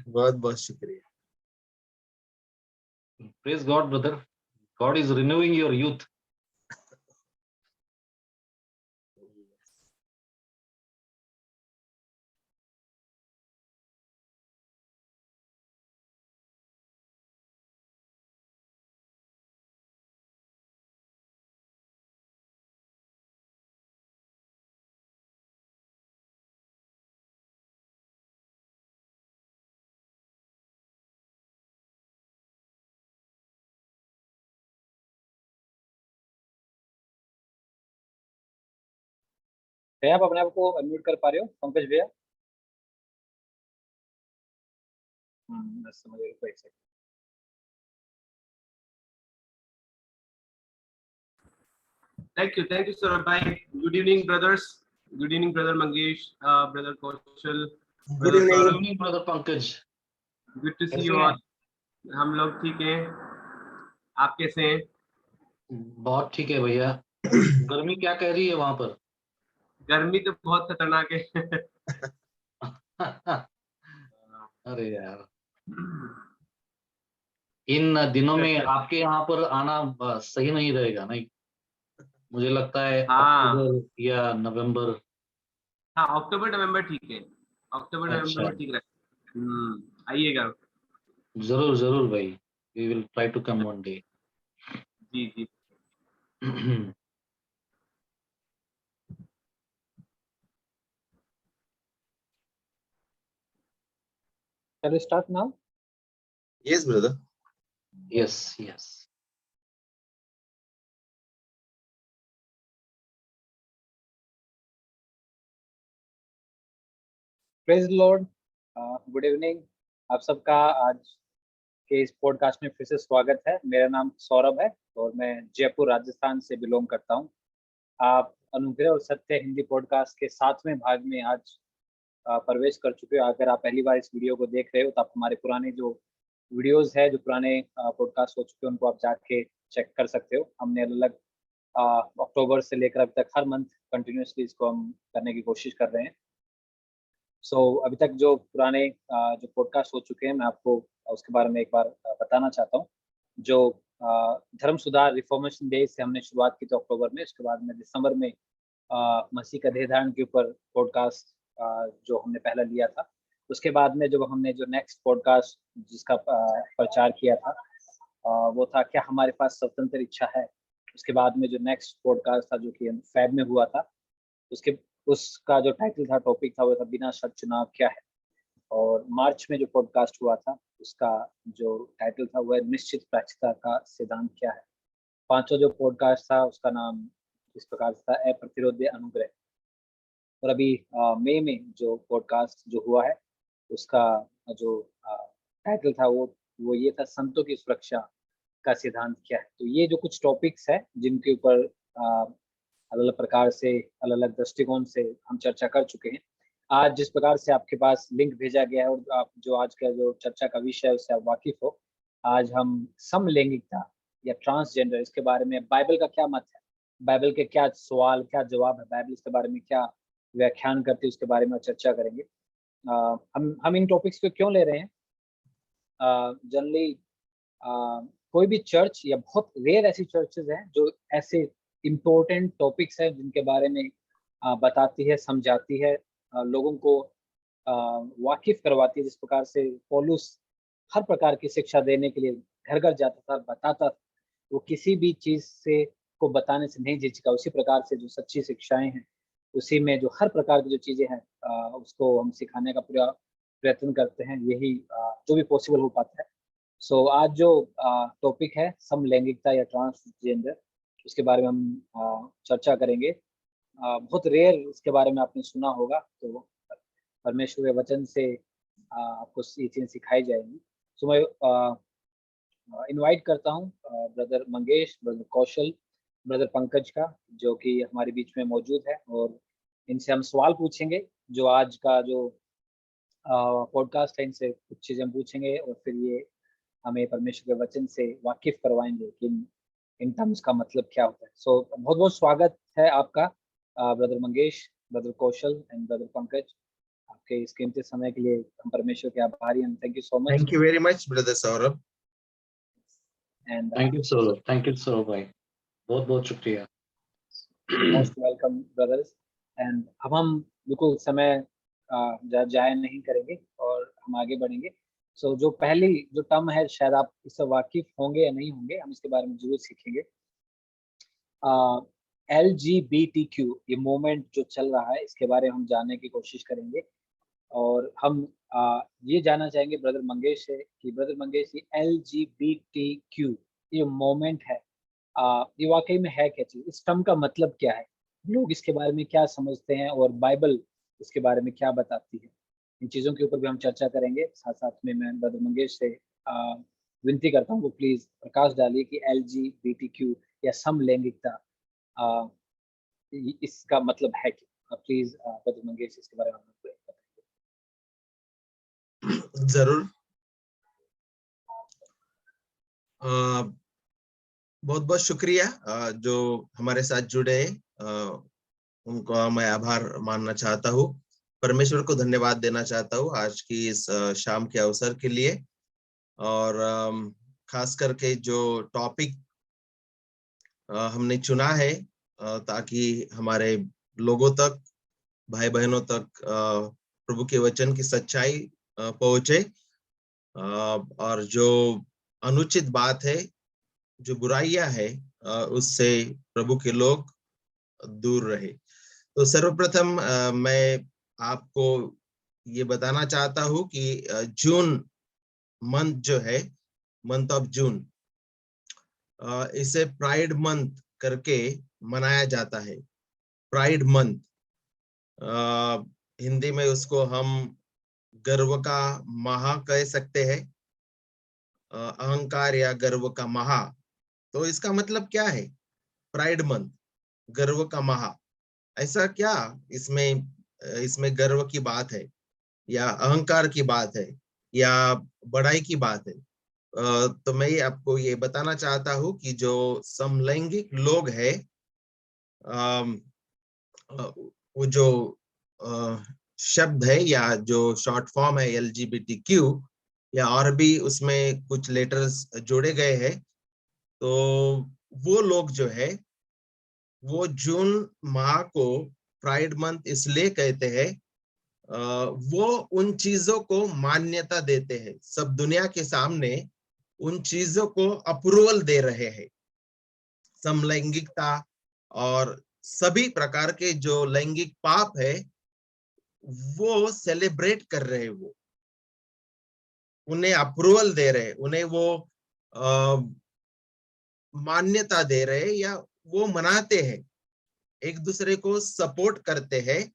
बहुत बहुत शुक्रिया। Praise God, brother. God is renewing your youth. भैया आप अपने आप को अनम्यूट कर पा रहे हो पंकज भैया? बस समझ रहे हो, एक second. Thank you, Saurabh bhai. Good evening, brothers. Good evening, brother Mangesh, brother Kaushal. Good evening. Good evening, brother Pankaj. Good to see कैसे you हैं? all. हम लोग ठीक हैं, आप कैसे हैं? बहुत ठीक है भैया। गर्मी क्या कह रही है वहां पर? गर्मी तो बहुत खतरनाक है। अरे यार, इन दिनों में आपके यहाँ पर आना सही नहीं रहेगा, नहीं? मुझे लगता है हाँ। अक्टूबर या नवंबर। हाँ, अक्टूबर नवंबर ठीक है, अक्टूबर अच्छा। नवंबर में ठीक रहेगा। आइएगा। जरूर जरूर भाई, we will try to come one day. जी जी। Shall we start now? Yes, brother. Yes yes. Praise the Lord. Good evening. आप सबका आज के इस पॉडकास्ट में फिर से स्वागत है। मेरा नाम सौरभ है और मैं जयपुर राजस्थान से बिलोंग करता हूँ। आप अनुग्रह और सत्य हिंदी पॉडकास्ट के 7वें भाग में आज प्रवेश कर चुके हो। अगर आप पहली बार इस वीडियो को देख रहे हो तो आप हमारे पुराने जो वीडियोस है, जो पुराने पॉडकास्ट हो चुके हैं, उनको आप जाके चेक कर सकते हो। हमने अलग अक्टूबर से लेकर अब तक हर मंथ कंटिन्यूसली इसको हम करने की कोशिश कर रहे हैं। सो अभी तक जो पुराने जो पॉडकास्ट हो चुके हैं, मैं आपको उसके बारे में एक बार बताना चाहता हूँ। जो धर्म सुधार रिफॉर्मेशन डे से हमने शुरुआत की थी अक्टूबर में, उसके बाद में दिसंबर में मसीह का देह धारण के ऊपर पॉडकास्ट जो हमने पहला लिया था। उसके बाद में जब हमने जो नेक्स्ट पॉडकास्ट जिसका प्रचार किया था वो था क्या हमारे पास स्वतंत्र इच्छा है। उसके बाद में जो नेक्स्ट पॉडकास्ट था जो कि फेब में हुआ था, उसका जो टाइटल था, टॉपिक था, वो था बिना शर्त चुनाव क्या है। और मार्च में जो पॉडकास्ट हुआ था उसका जो टाइटल था वो है निश्चित प्रायश्चित का सिद्धांत क्या है। पांचवा जो पॉडकास्ट था उसका नाम इस प्रकार से था अप्रतिरोध्य अनुग्रह। और अभी मई में जो पॉडकास्ट जो हुआ है उसका जो टाइटल था वो ये था संतों की सुरक्षा का सिद्धांत क्या है। तो ये जो कुछ टॉपिक्स है जिनके ऊपर अलग अलग प्रकार से अलग अलग दृष्टिकोण से हम चर्चा कर चुके हैं। आज जिस प्रकार से आपके पास लिंक भेजा गया है और आप जो आज का जो चर्चा का विषय है उससे आप वाकिफ हो, आज हम समलैंगिकता या ट्रांसजेंडर इसके बारे में बाइबल का क्या मत है, बाइबल के क्या सवाल क्या जवाब है, बाइबल इसके बारे में क्या व्याख्यान करती है, उसके बारे में चर्चा करेंगे। हम इन टॉपिक्स को क्यों ले रहे हैं? जनरली कोई भी चर्च या बहुत रेयर ऐसी चर्चेज हैं जो ऐसे इम्पोर्टेंट टॉपिक्स हैं जिनके बारे में बताती है, समझाती है, लोगों को वाकिफ करवाती है। जिस प्रकार से पौलुस हर प्रकार की शिक्षा देने के लिए घर घर जाता था, बताता था, वो किसी भी चीज से को बताने से नहीं झिझका। उसी प्रकार से जो सच्ची शिक्षाएं हैं उसी में जो हर प्रकार की जो चीजें हैं उसको हम सिखाने का पूरा प्रयत्न करते हैं। यही जो भी पॉसिबल हो पाता है। सो आज जो टॉपिक है समलैंगिकता या ट्रांसजेंडर, उसके बारे में हम चर्चा करेंगे। बहुत रेयर इसके बारे में आपने सुना होगा, तो परमेश्वर के वचन से आपको ये चीजें सिखाई जाएंगी। सो मैं इनवाइट करता हूँ brother Mangesh, brother Kaushal, brother Pankaj का, जो कि हमारे बीच में मौजूद है, और इनसे हम सवाल पूछेंगे। जो आज का जो पॉडकास्ट है इनसे कुछ चीजें हम पूछेंगे और फिर ये हमें परमेश्वर के वचन से वाकिफ करवाएंगे कि इन टर्म्स का मतलब क्या होता है। सो बहुत बहुत स्वागत है आपका brother Mangesh, brother Kaushal and brother Pankaj, आपके इस कीमती समय के लिए हम परमेश्वर के आभारी हैं. Thank you so much. Thank you very much, Brother Saurabh. And thank you Saurabh भाई, बहुत बहुत शुक्रिया. Most welcome brothers. एंड अब हम बिल्कुल समय जाया नहीं करेंगे और हम आगे बढ़ेंगे. सो जो पहली जो टर्म है, शायद आप इससे वाकिफ होंगे या नहीं होंगे, हम इसके बारे में जरूर सीखेंगे. LGBTQ ये मूवमेंट जो चल रहा है, इसके बारे में हम जानने की कोशिश करेंगे. और हम ये जानना चाहेंगे ब्रदर मंगेश से कि ब्रदर मंगेश, ये LGBTQ ये मूवमेंट है, ये वाकई में है क्या चीज? इस टर्म का मतलब क्या है? लोग इसके बारे में क्या समझते हैं और बाइबल इसके बारे में क्या बताती है? इन चीज़ों के ऊपर भी हम चर्चा करेंगे. साथ साथ में मैं ब्रदर मंगेश से विनती करता हूँ वो प्लीज प्रकाश डालिए कि LGBTQ या समलैंगिकता इसका मतलब है क्या? प्लीज ब्रदर मंगेश इसके बारे में बताइए. जरूर. बहुत बहुत शुक्रिया जो हमारे साथ जुड़े, उनको मैं आभार मानना चाहता हूँ. परमेश्वर को धन्यवाद देना चाहता हूँ आज की इस शाम के अवसर के लिए. और खास करके जो टॉपिक हमने चुना है ताकि हमारे लोगों तक, भाई बहनों तक प्रभु के वचन की सच्चाई पहुंचे, और जो अनुचित बात है, जो बुराइयां है, उससे प्रभु के लोग दूर रहे. तो सर्वप्रथम मैं आपको ये बताना चाहता हूँ कि जून मंथ जो है, मंथ ऑफ जून, इसे प्राइड मंथ करके मनाया जाता है. प्राइड मंथ, हिंदी में उसको हम गर्व का माह कह सकते हैं, अहंकार या गर्व का माह. तो इसका मतलब क्या है? प्राइड मंथ, गर्व का माह. ऐसा क्या इसमें गर्व की बात है या अहंकार की बात है या बड़ाई की बात है? तो मैं आपको ये बताना चाहता हूँ कि जो समलैंगिक लोग हैं, वो जो शब्द है या जो शॉर्ट फॉर्म है LGBTQ, या और भी उसमें कुछ लेटर्स जोड़े गए हैं, तो वो लोग जो है वो जून माह को प्राइड मंथ इसलिए कहते हैं, वो उन चीजों को मान्यता देते हैं, सब दुनिया के सामने उन चीजों को अप्रूवल दे रहे हैं. समलैंगिकता और सभी प्रकार के जो लैंगिक पाप है वो सेलिब्रेट कर रहे हैं, वो उन्हें अप्रूवल दे रहे, उन्हें वो मान्यता दे रहे या वो मनाते हैं, एक दूसरे को सपोर्ट करते हैं,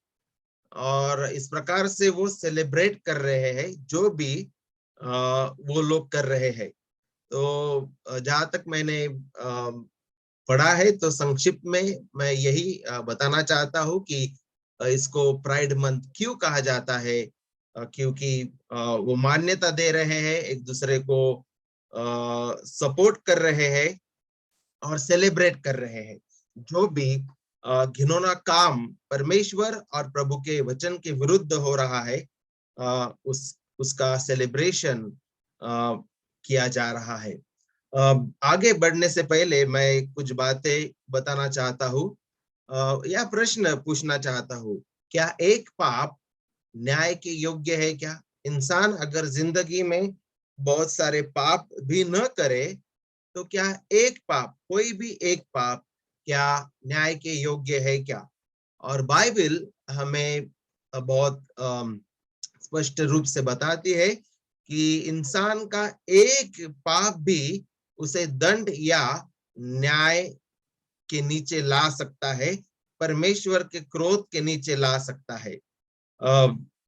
और इस प्रकार से वो सेलिब्रेट कर रहे हैं जो भी वो लोग कर रहे हैं. तो जहां तक मैंने पढ़ा है, तो संक्षिप्त में मैं यही बताना चाहता हूँ कि इसको प्राइड मंथ क्यों कहा जाता है, क्योंकि वो मान्यता दे रहे हैं, एक दूसरे को सपोर्ट कर रहे हैं और सेलिब्रेट कर रहे हैं. जो भी घिनौना काम परमेश्वर और प्रभु के वचन के विरुद्ध हो रहा है, उसका सेलिब्रेशन किया जा रहा है. आगे बढ़ने से पहले मैं कुछ बातें बताना चाहता हूँ या प्रश्न पूछना चाहता हूँ. क्या एक पाप न्याय के योग्य है क्या? इंसान अगर जिंदगी में बहुत सारे पाप भी न करे, तो क्या एक पाप, कोई भी एक पाप क्या न्याय के योग्य है क्या? और बाइबल हमें बहुत स्पष्ट रूप से बताती है कि इंसान का एक पाप भी उसे दंड या न्याय के नीचे ला सकता है, परमेश्वर के क्रोध के नीचे ला सकता है.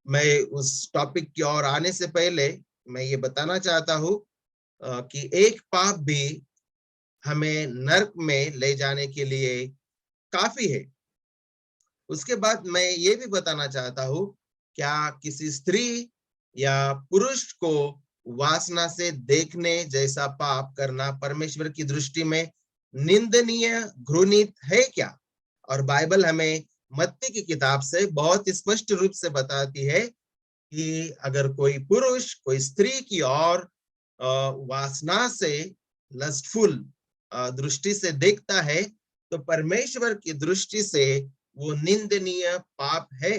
मैं उस टॉपिक की ओर आने से पहले मैं ये बताना चाहता हूँ कि एक पाप भी हमें नरक में ले जाने के लिए काफी है. उसके बाद मैं ये भी बताना चाहता हूँ, क्या किसी स्त्री या पुरुष को वासना से देखने जैसा पाप करना परमेश्वर की दृष्टि में निंदनीय, घृणित है क्या? और बाइबल हमें मत्ती की किताब से बहुत स्पष्ट रूप से बताती है कि अगर कोई पुरुष कोई स्त्री की ओर वासना से लस्टफुल दृष्टि से देखता है तो परमेश्वर की दृष्टि से वो निंदनीय पाप है।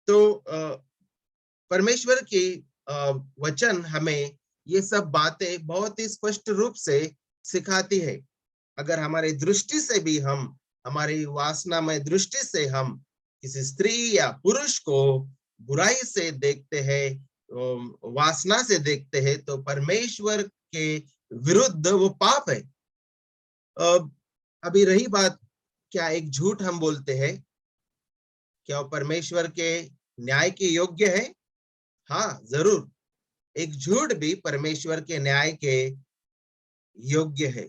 तो परमेश्वर की वचन हमें ये सब बातें बहुत ही स्पष्ट रूप से सिखाती है। अगर हमारी दृष्टि से भी हम हमारी वासनामय दृष्टि से हम किसी स्त्री या पुरुष को बुराई से देखते हैं, वासना से देखते हैं, तो परमेश्वर के विरुद्ध वो पाप है। अभी रही बात, क्या एक झूठ हम बोलते हैं, क्या वो परमेश्वर के न्याय के योग्य है? हाँ, जरूर। एक झूठ भी परमेश्वर के न्याय के योग्य है।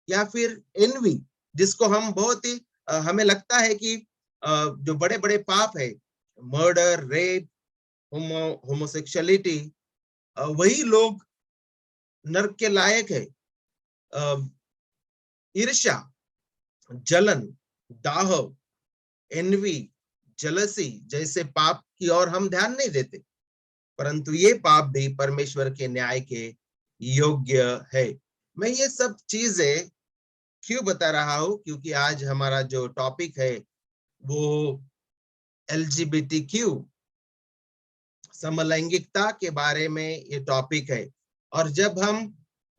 या फिर एनवी, जिसको हम बहुत ही हमें लगता है कि जो बड़े बड़े पाप है, मर्डर, रेप, होमोसेक्सुअलिटी, वही लोग नरक के लायक है। ईर्ष्या, जलन, दाह, एनवी, जलसी जैसे पाप की ओर हम ध्यान नहीं देते, परंतु ये पाप भी परमेश्वर के न्याय के योग्य है। मैं ये सब चीजें क्यों बता रहा हूं? क्योंकि आज हमारा जो टॉपिक है वो LGBTQ, समलैंगिकता के बारे में ये टॉपिक है। और जब हम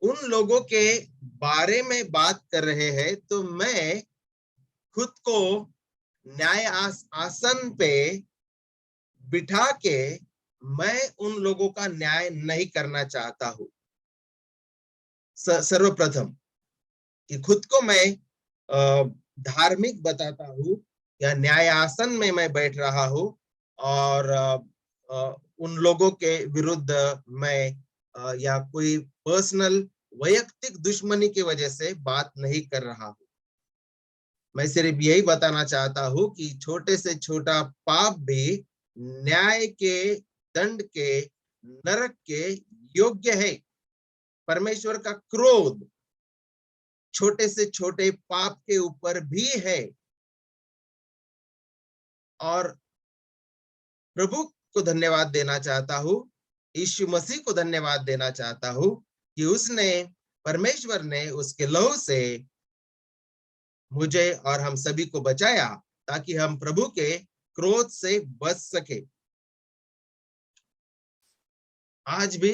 उन लोगों के बारे में बात कर रहे हैं तो मैं खुद को न्याय आसन पे बिठा के मैं उन लोगों का न्याय नहीं करना चाहता हूं। सर्वप्रथम कि खुद को मैं धार्मिक बताता हूं या न्याय आसन में मैं बैठ रहा हूं और उन लोगों के विरुद्ध मैं या कोई पर्सनल वैयक्तिक दुश्मनी की वजह से बात नहीं कर रहा हूं। मैं सिर्फ यही बताना चाहता हूं कि छोटे से छोटा पाप भी न्याय के, दंड के, नरक के योग्य है। परमेश्वर का क्रोध छोटे से छोटे पाप के ऊपर भी है। और प्रभु को धन्यवाद देना चाहता हूं, यीशु मसीह को धन्यवाद देना चाहता हूं कि उसने, परमेश्वर ने उसके लहू से मुझे और हम सभी को बचाया ताकि हम प्रभु के क्रोध से बच सके। आज भी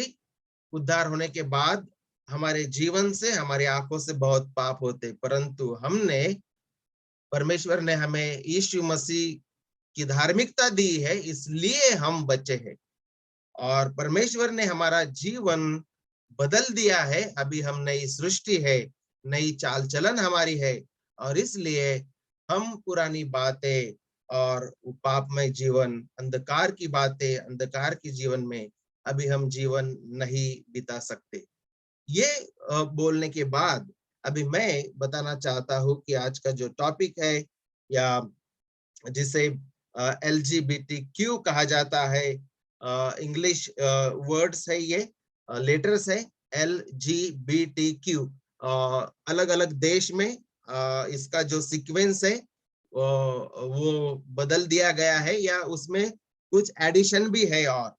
उद्धार होने के बाद हमारे जीवन से, हमारी आंखों से बहुत पाप होते, परंतु परमेश्वर ने हमें यीशु मसीह की धार्मिकता दी है, इसलिए हम बचे हैं। और परमेश्वर ने हमारा जीवन बदल दिया है। अभी हम नई सृष्टि है, नई चाल चलन हमारी है, और इसलिए हम पुरानी बातें और पापमय जीवन, अंधकार की बातें, अंधकार के जीवन में अभी हम जीवन नहीं बिता सकते। ये बोलने के बाद अभी मैं बताना चाहता हूं कि आज का जो टॉपिक है या जिसे LGBTQ कहा जाता है, इंग्लिश वर्ड्स है, ये लेटर्स है LGBTQ। अलग अलग देश में इसका जो सीक्वेंस है वो बदल दिया गया है या उसमें कुछ एडिशन भी है। और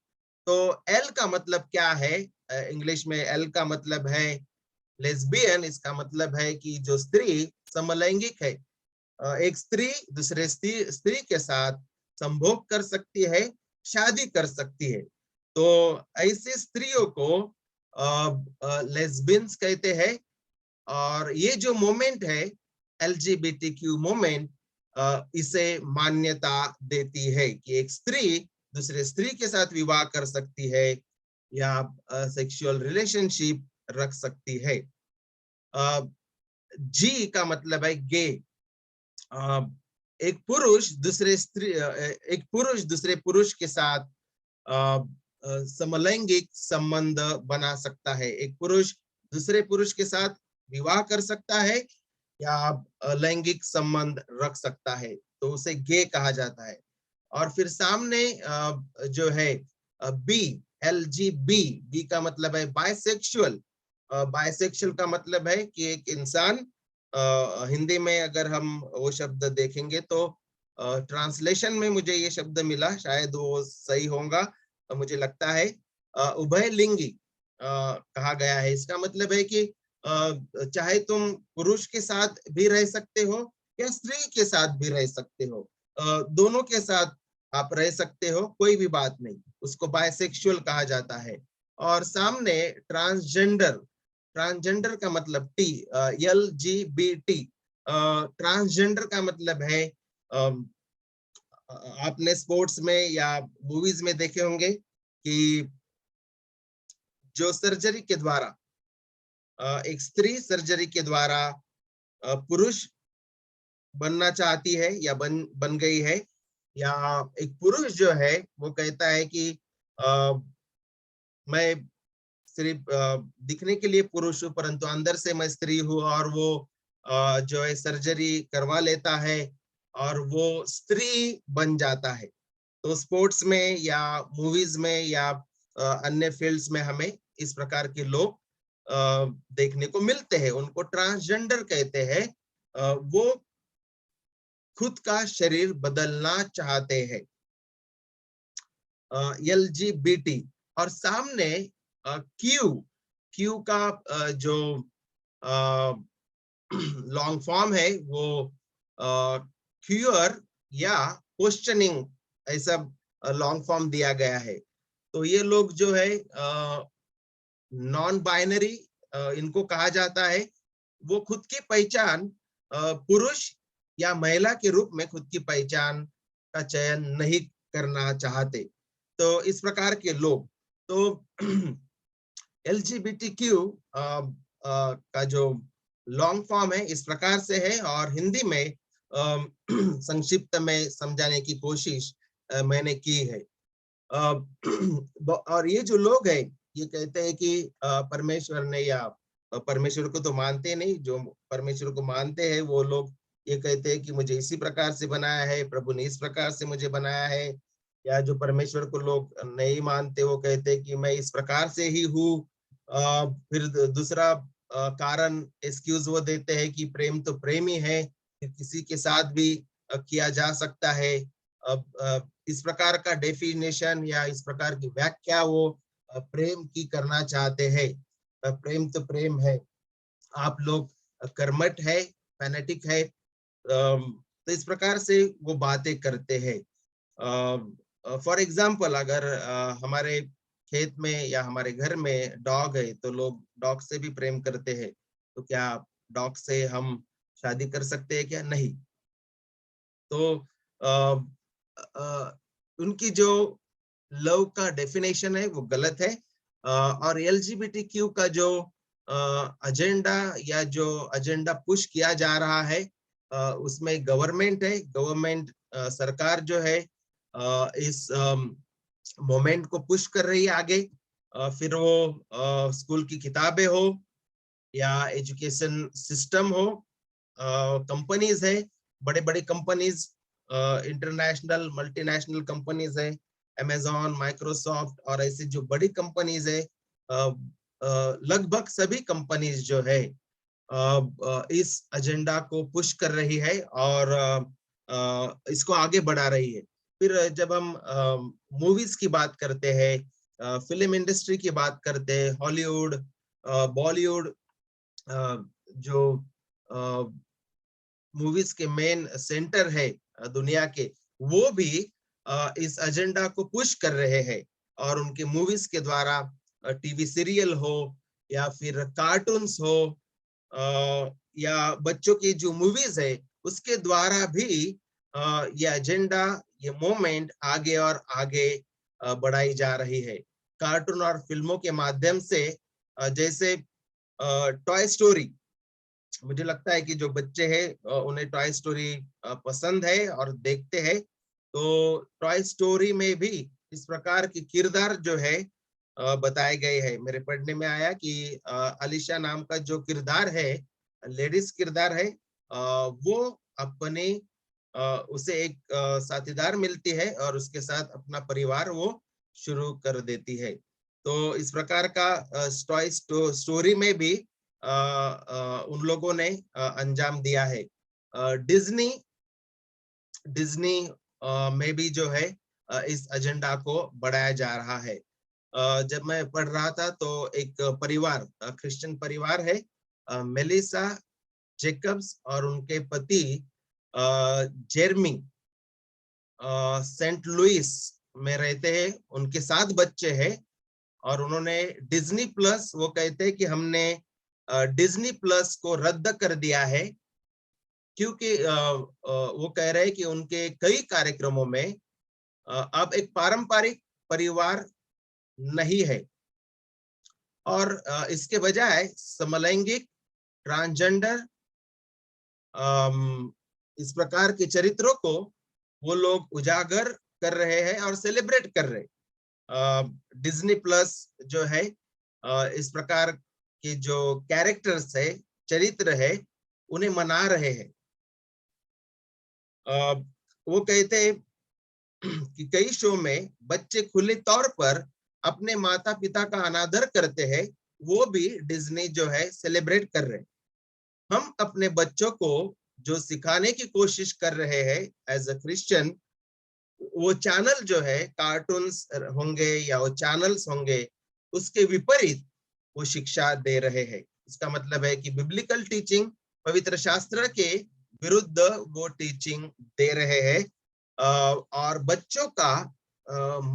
तो L का मतलब क्या है? इंग्लिश में L का मतलब है लेस्बियन। इसका मतलब है कि जो स्त्री समलैंगिक है, एक स्त्री दूसरे स्त्री के साथ संभोग कर सकती है, शादी कर सकती है। तो ऐसे स्त्रियों को लेस्बियंस कहते हैं। और ये जो मोमेंट है LGBTQ मोमेंट, इसे मान्यता देती है कि एक स्त्री दूसरे स्त्री के साथ विवाह कर सकती है या सेक्सुअल रिलेशनशिप रख सकती है। जी का मतलब है गे। एक पुरुष दूसरे पुरुष के साथ समलैंगिक संबंध बना सकता है। एक पुरुष दूसरे पुरुष के साथ विवाह कर सकता है या लैंगिक संबंध रख सकता है, तो उसे गे कहा जाता है। और फिर सामने जो है बी, LGB का मतलब है बायसेक्सुअल। बायसेक्सुअल का मतलब है कि एक इंसान हिंदी में अगर हम वो शब्द देखेंगे तो ट्रांसलेशन में मुझे ये शब्द मिला, शायद वो सही होगा, मुझे लगता है उभयलिंगी कहा गया है। इसका मतलब है कि चाहे तुम पुरुष के साथ भी रह सकते हो या स्त्री के साथ भी रह सकते हो, दोनों के साथ आप रह सकते हो, कोई भी बात नहीं, उसको बायसेक्सुअल कहा जाता है। और सामने ट्रांसजेंडर, ट्रांसजेंडर का मतलब LGBT, ट्रांसजेंडर का मतलब है आपने स्पोर्ट्स में या मूवीज में देखे होंगे कि जो सर्जरी के द्वारा एक स्त्री सर्जरी के द्वारा पुरुष बनना चाहती है या बन गई है, या एक पुरुष जो है वो कहता है कि मैं सिर्फ दिखने के लिए पुरुष हूँ परंतु अंदर से मैं स्त्री हूँ, और वो जो है सर्जरी करवा लेता है और वो स्त्री बन जाता है। तो स्पोर्ट्स में या मूवीज में या अन्य फील्ड्स में हमें इस प्रकार के लोग देखने को मिलते हैं, उनको ट्रांसजेंडर कहते हैं। वो खुद का शरीर बदलना चाहते हैं, LGBT। और सामने क्यू का जो लॉन्ग फॉर्म है वो क्यूअर या क्वेश्चनिंग, ऐसा लॉन्ग फॉर्म दिया गया है। तो ये लोग जो है नॉन बाइनरी इनको कहा जाता है, वो खुद की पहचान पुरुष या महिला के रूप में खुद की पहचान का चयन नहीं करना चाहते। तो इस प्रकार के लोग, तो LGBTQ का जो लॉन्ग फॉर्म है इस प्रकार से है, और हिंदी में संक्षिप्त में समझाने की कोशिश मैंने की है। और ये जो लोग हैं ये कहते हैं कि परमेश्वर ने, या परमेश्वर को तो मानते नहीं, जो परमेश्वर को मानते हैं वो लोग ये कहते हैं कि मुझे इसी प्रकार से बनाया है, प्रभु ने इस प्रकार से मुझे बनाया है। या जो परमेश्वर को लोग नहीं मानते वो कहते हैं कि मैं इस प्रकार से ही हूँ। फिर दूसरा कारण एक्सक्यूज वो देते हैं कि प्रेम तो प्रेम ही है, किसी के साथ भी किया जा सकता है। अब इस प्रकार का डेफिनेशन या इस प्रकार की व्याख्या वो प्रेम की करना चाहते हैं। प्रेम तो प्रेम है, आप लोग कर्मठ है, फैनेटिक है, तो इस प्रकार से वो बातें करते हैं। फॉर एग्जाम्पल अगर हमारे खेत में या हमारे घर में डॉग है तो लोग डॉग से भी प्रेम करते हैं, तो क्या डॉग से हम शादी कर सकते हैं क्या? नहीं। तो उनकी जो लव का डेफिनेशन है वो गलत है। और LGBTQ का जो एजेंडा या जो एजेंडा पुश किया जा रहा है उसमें गवर्नमेंट है, गवर्नमेंट सरकार जो है इस मोमेंट को पुश कर रही है आगे। फिर वो स्कूल की किताबें हो या एजुकेशन सिस्टम हो, कंपनीज है, बड़े बड़े कंपनीज, इंटरनेशनल मल्टीनेशनल कंपनीज है, अमेज़न, माइक्रोसॉफ्ट और ऐसी जो बड़ी कंपनीज है, लगभग सभी कंपनीज जो है इस एजेंडा को पुश कर रही है और इसको आगे बढ़ा रही है। फिर जब हम मूवीज की बात करते हैं, फिल्म इंडस्ट्री की बात करते हैं, हॉलीवुड, बॉलीवुड, जो मूवीज के मेन सेंटर है दुनिया के, वो भी इस एजेंडा को पुश कर रहे हैं। और उनके मूवीज के द्वारा टीवी सीरियल हो या फिर कार्टून्स हो या बच्चों की जो मूवीज है उसके द्वारा भी ये एजेंडा, ये मूवमेंट आगे और आगे बढ़ाई जा रही है। कार्टून और फिल्मों के माध्यम से जैसे टॉय स्टोरी, मुझे लगता है कि जो बच्चे हैं उन्हें टॉय स्टोरी पसंद है और देखते हैं, तो टॉय स्टोरी में भी इस प्रकार की किरदार जो है बताए गए हैं। मेरे पढ़ने में आया कि अलीशा नाम का जो किरदार है, लेडीज किरदार है, वो अपने उसे एक साथीदार मिलती है और उसके साथ अपना परिवार वो शुरू कर देती है। तो इस प्रकार का टॉय स्टोरी में भी उन लोगों ने अंजाम दिया है। डिज्नी डिज्नी में भी जो है इस एजेंडा को बढ़ाया जा रहा है। जब मैं पढ़ रहा था तो एक परिवार, क्रिश्चियन परिवार है, मेलिसा जेकब्स और उनके पति जेरमी, सेंट लुइस में रहते हैं। उनके 7 बच्चे हैं और उन्होंने डिज्नी प्लस, वो कहते हैं कि हमने डिज्नी प्लस को रद्द कर दिया है, क्योंकि वो कह रहे हैं कि उनके कई कार्यक्रमों में अब एक पारंपरिक परिवार नहीं है और इसके बजाय समलैंगिक, ट्रांसजेंडर, इस प्रकार के चरित्रों को वो लोग उजागर कर रहे हैं और सेलिब्रेट कर रहे हैं। डिज्नी प्लस जो है इस प्रकार के जो कैरेक्टर्स है, चरित्र है, उन्हें मना रहे हैं। वो कहते हैं कि कई शो में बच्चे खुले तौर पर अपने माता पिता का अनादर करते हैं, वो भी डिज्नी जो है सेलिब्रेट कर रहे हैं। हम अपने बच्चों को जो सिखाने की कोशिश कर रहे हैं एज अ क्रिश्चियन, वो चैनल जो है कार्टून्स होंगे या वो चैनल्स होंगे, उसके विपरीत वो शिक्षा दे रहे हैं। इसका मतलब है कि बिब्लिकल टीचिंग, पवित्र शास्त्र के विरुद्ध वो टीचिंग दे रहे हैं और बच्चों का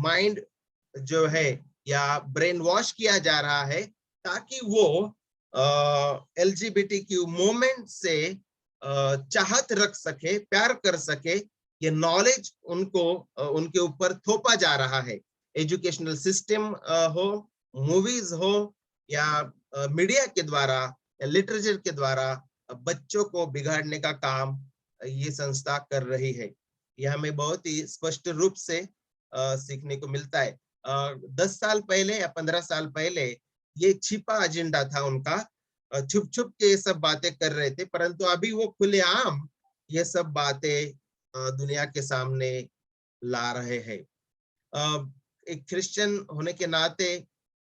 माइंड जो है या ब्रेन वॉश किया जा रहा है ताकि वो LGBTQ मूवमेंट से चाहत रख सके, प्यार कर सके। ये नॉलेज उनको उनके ऊपर थोपा जा रहा है। एजुकेशनल सिस्टम हो, मूवीज हो या मीडिया के द्वारा या लिटरेचर के द्वारा बच्चों को बिगाड़ने का काम ये संस्था कर रही है। यह हमें बहुत ही स्पष्ट रूप से सीखने को मिलता है। 10 साल पहले या 15 साल पहले ये छिपा एजेंडा था उनका, छुप छुप के ये सब बातें कर रहे थे, परंतु अभी वो खुलेआम ये सब बातें दुनिया के सामने ला रहे हैं। एक क्रिश्चियन होने के नाते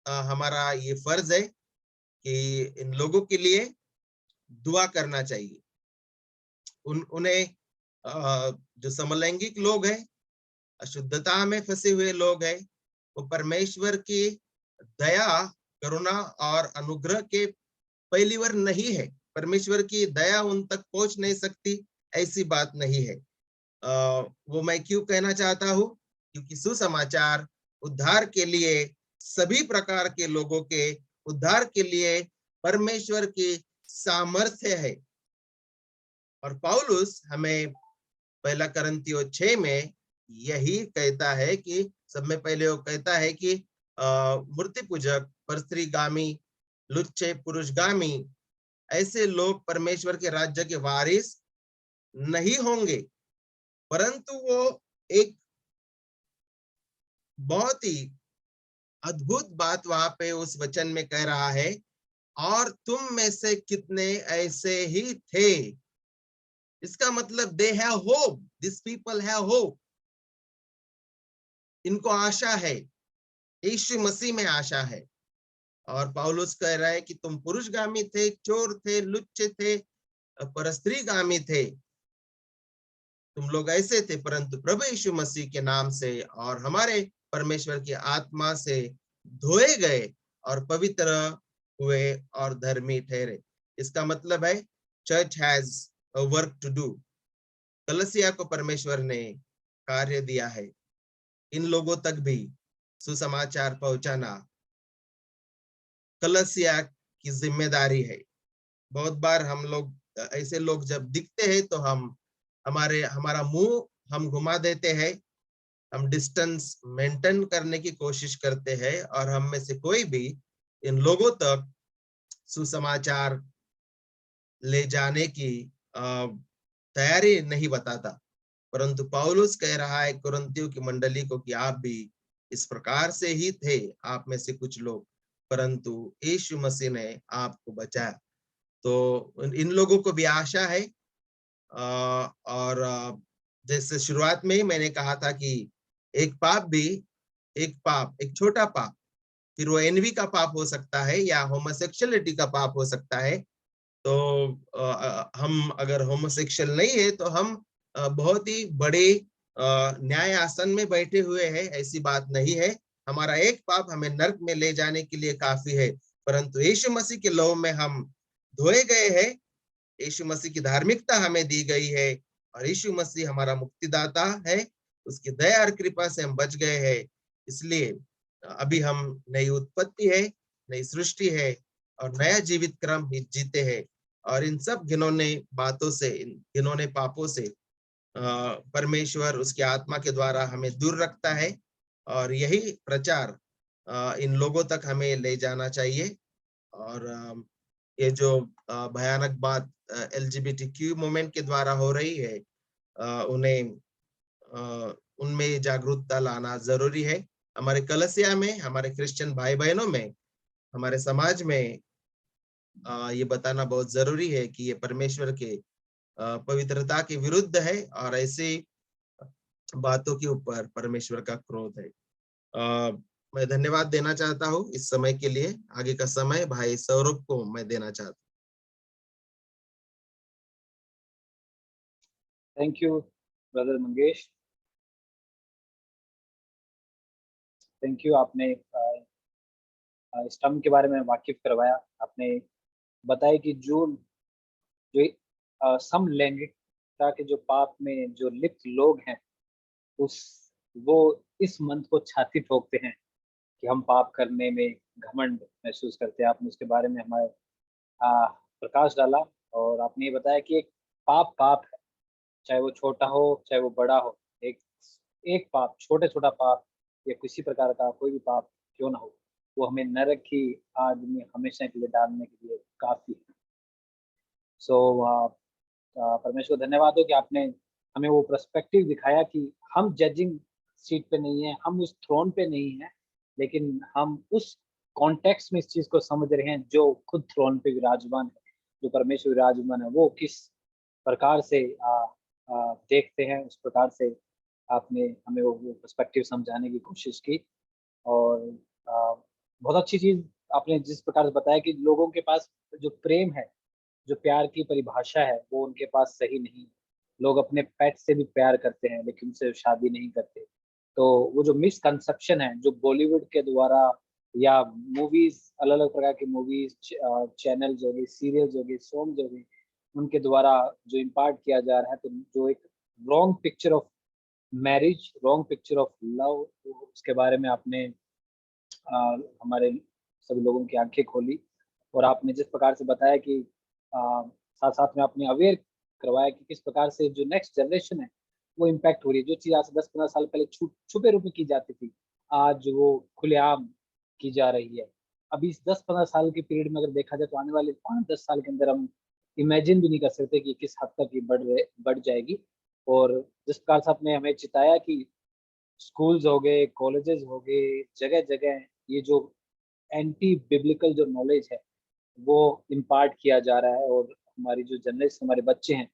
हमारा ये फर्ज है कि इन लोगों के लिए दुआ करना चाहिए। उन्हें जो समलैंगिक लोग हैं, अशुद्धता में फंसे हुए लोग हैं, वो परमेश्वर की दया, करुणा और अनुग्रह के पहलीवर नहीं है। परमेश्वर की दया उन तक पहुंच नहीं सकती, ऐसी बात नहीं है। वो मैं क्यों कहना चाहता हूँ, क्योंकि सुसमाचार उद्धार के लिए, सभी प्रकार के लोगों के उद्धार के लिए परमेश्वर की सामर्थ्य है। और पौलुस हमें 1 कुरिन्थियों 6 में यही कहता है कि सब में पहले वो कहता है कि मूर्ति पूजक, परस्त्रीगामी, लुच्चे, पुरुषगामी, ऐसे लोग परमेश्वर के राज्य के वारिस नहीं होंगे, परंतु वो एक बहुत ही अद्भुत बात वहां पे उस वचन में कह रहा है, और तुम में से कितने ऐसे ही थे। इसका मतलब they have hope, this people have hope, इनको आशा है, यीशु मसीह में आशा है। और पौलुस कह रहा है कि तुम पुरुषगामी थे, चोर थे, लुच्चे थे, परस्त्रीगामी थे, तुम लोग ऐसे थे, परंतु प्रभु यीशु मसीह के नाम से और हमारे परमेश्वर की आत्मा से धोए गए और पवित्र हुए और धर्मी ठहरे। इसका मतलब है church has a work to do. कलसिया को परमेश्वर ने कार्य दिया है, इन लोगों तक भी सुसमाचार पहुंचाना कलसिया की जिम्मेदारी है। बहुत बार हम लोग ऐसे लोग जब दिखते हैं तो हमारा मुंह हम घुमा देते हैं, हम डिस्टेंस मेंटेन करने की कोशिश करते हैं और हम में से कोई भी इन लोगों तक सुसमाचार ले जाने की तैयारी नहीं बताता। परंतु पौलुस कह रहा है कुरिन्थियों की मंडली को कि आप भी इस प्रकार से ही थे, आप में से कुछ लोग, परंतु यीशु मसीह ने आपको बचाया। तो इन लोगों को भी आशा है। और जैसे शुरुआत में ही मैंने कहा था कि एक छोटा पाप फिर वो एनवी का पाप हो सकता है या होमोसेक्सुअलिटी का पाप हो सकता है। तो हम अगर होमोसेक्सुअल नहीं है तो हम बहुत ही बड़े न्याय आसन में बैठे हुए हैं, ऐसी बात नहीं है। हमारा एक पाप हमें नरक में ले जाने के लिए काफी है, परंतु यीशु मसीह के लहू में हम धोए गए हैं। यीशु मसीह की धार्मिकता हमें दी गई है और यीशु मसीह हमारा मुक्तिदाता है। उसकी दया और कृपा से हम बच गए हैं। इसलिए अभी हम नई उत्पत्ति है, नई सृष्टि है और नया जीवित क्रम ही जीते हैं। और इन सब घिनौने बातों से, इन घिनौने पापों से परमेश्वर उसकी आत्मा के द्वारा हमें दूर रखता है। और यही प्रचार इन लोगों तक हमें ले जाना चाहिए। और ये जो भयानक बात एलजीबीटीक्यू मूवमेंट के द्वारा हो रही है, उन्हें उनमें जागरूकता लाना जरूरी है। हमारे कलीसिया में, हमारे क्रिश्चियन भाई बहनों में, हमारे समाज में ये बताना बहुत जरूरी है कि ये परमेश्वर के पवित्रता के विरुद्ध है और ऐसे बातों के ऊपर परमेश्वर का क्रोध है। मैं धन्यवाद देना चाहता हूँ इस समय के लिए। आगे का समय भाई सौरभ को मैं देना चाहता हूँ। Thank you brother Mangesh, thank you. आपने इस टर्म के बारे में वाकिफ करवाया। आपने बताया कि जो समलैंगिकता के जो पाप में जो लिप्त लोग हैं, वो इस मंत्र को छाती ठोकते हैं कि हम पाप करने में घमंड महसूस करते हैं। आपने उसके बारे में हमारे प्रकाश डाला और आपने ये बताया कि एक पाप है, चाहे वो छोटा हो चाहे वो बड़ा हो। एक पाप, छोटा पाप या किसी प्रकार का कोई भी पाप क्यों ना हो, वो हमें नरक की आग में हमेशा के लिए डालने के लिए काफी है। परमेश्वर धन्यवाद हो कि आपने हमें वो पर्सपेक्टिव दिखाया कि हम जजिंग सीट पे नहीं है, हम उस थ्रोन पे नहीं है, लेकिन हम उस कॉन्टेक्स्ट में इस चीज को समझ रहे हैं जो खुद थ्रोन पे विराजमान है, जो परमेश्वर विराजमान है, वो किस प्रकार से देखते हैं। उस प्रकार से आपने हमें वो पर्सपेक्टिव समझाने की कोशिश की। और बहुत अच्छी चीज आपने जिस प्रकार से बताया कि लोगों के पास जो प्रेम है, जो प्यार की परिभाषा है, वो उनके पास सही नहीं है। लोग अपने पेट से भी प्यार करते हैं लेकिन उनसे शादी नहीं करते। तो वो जो मिसकंसेप्शन है, जो बॉलीवुड के द्वारा या मूवीज, अलग अलग प्रकार की मूवीज, चैनल्स हो गए, सीरियल्स हो गए, सॉन्ग्स हो गए, उनके द्वारा जो इम्पार्ट किया जा रहा है, तो जो एक wrong picture of marriage, wrong picture of love, उसके बारे में आपने हमारे सभी लोगों की आंखें खोली। और आपने जिस प्रकार से बताया कि साथ साथ में आपने अवेयर करवाया कि किस प्रकार से जो नेक्स्ट जनरेशन है वो इम्पैक्ट हो रही है। जो चीज आज से 10-15 साल पहले छुपे रूप में की जाती थी, आज वो खुलेआम की जा रही है। अभी इस 10-15 साल के पीरियड में अगर देखा जाए तो आने वाले 5-10 साल के अंदर हम इमेजिन भी नहीं कर सकते कि किस हद तक ये बढ़ जाएगी। और जिस प्रकार से आपने हमें चिताया कि स्कूल्स हो गए, कॉलेजेस हो गए, जगह जगह ये जो एंटी बिब्लिकल जो नॉलेज है वो इम्पार्ट किया जा रहा है। और हमारी जो जनरेशन, हमारे बच्चे हैं,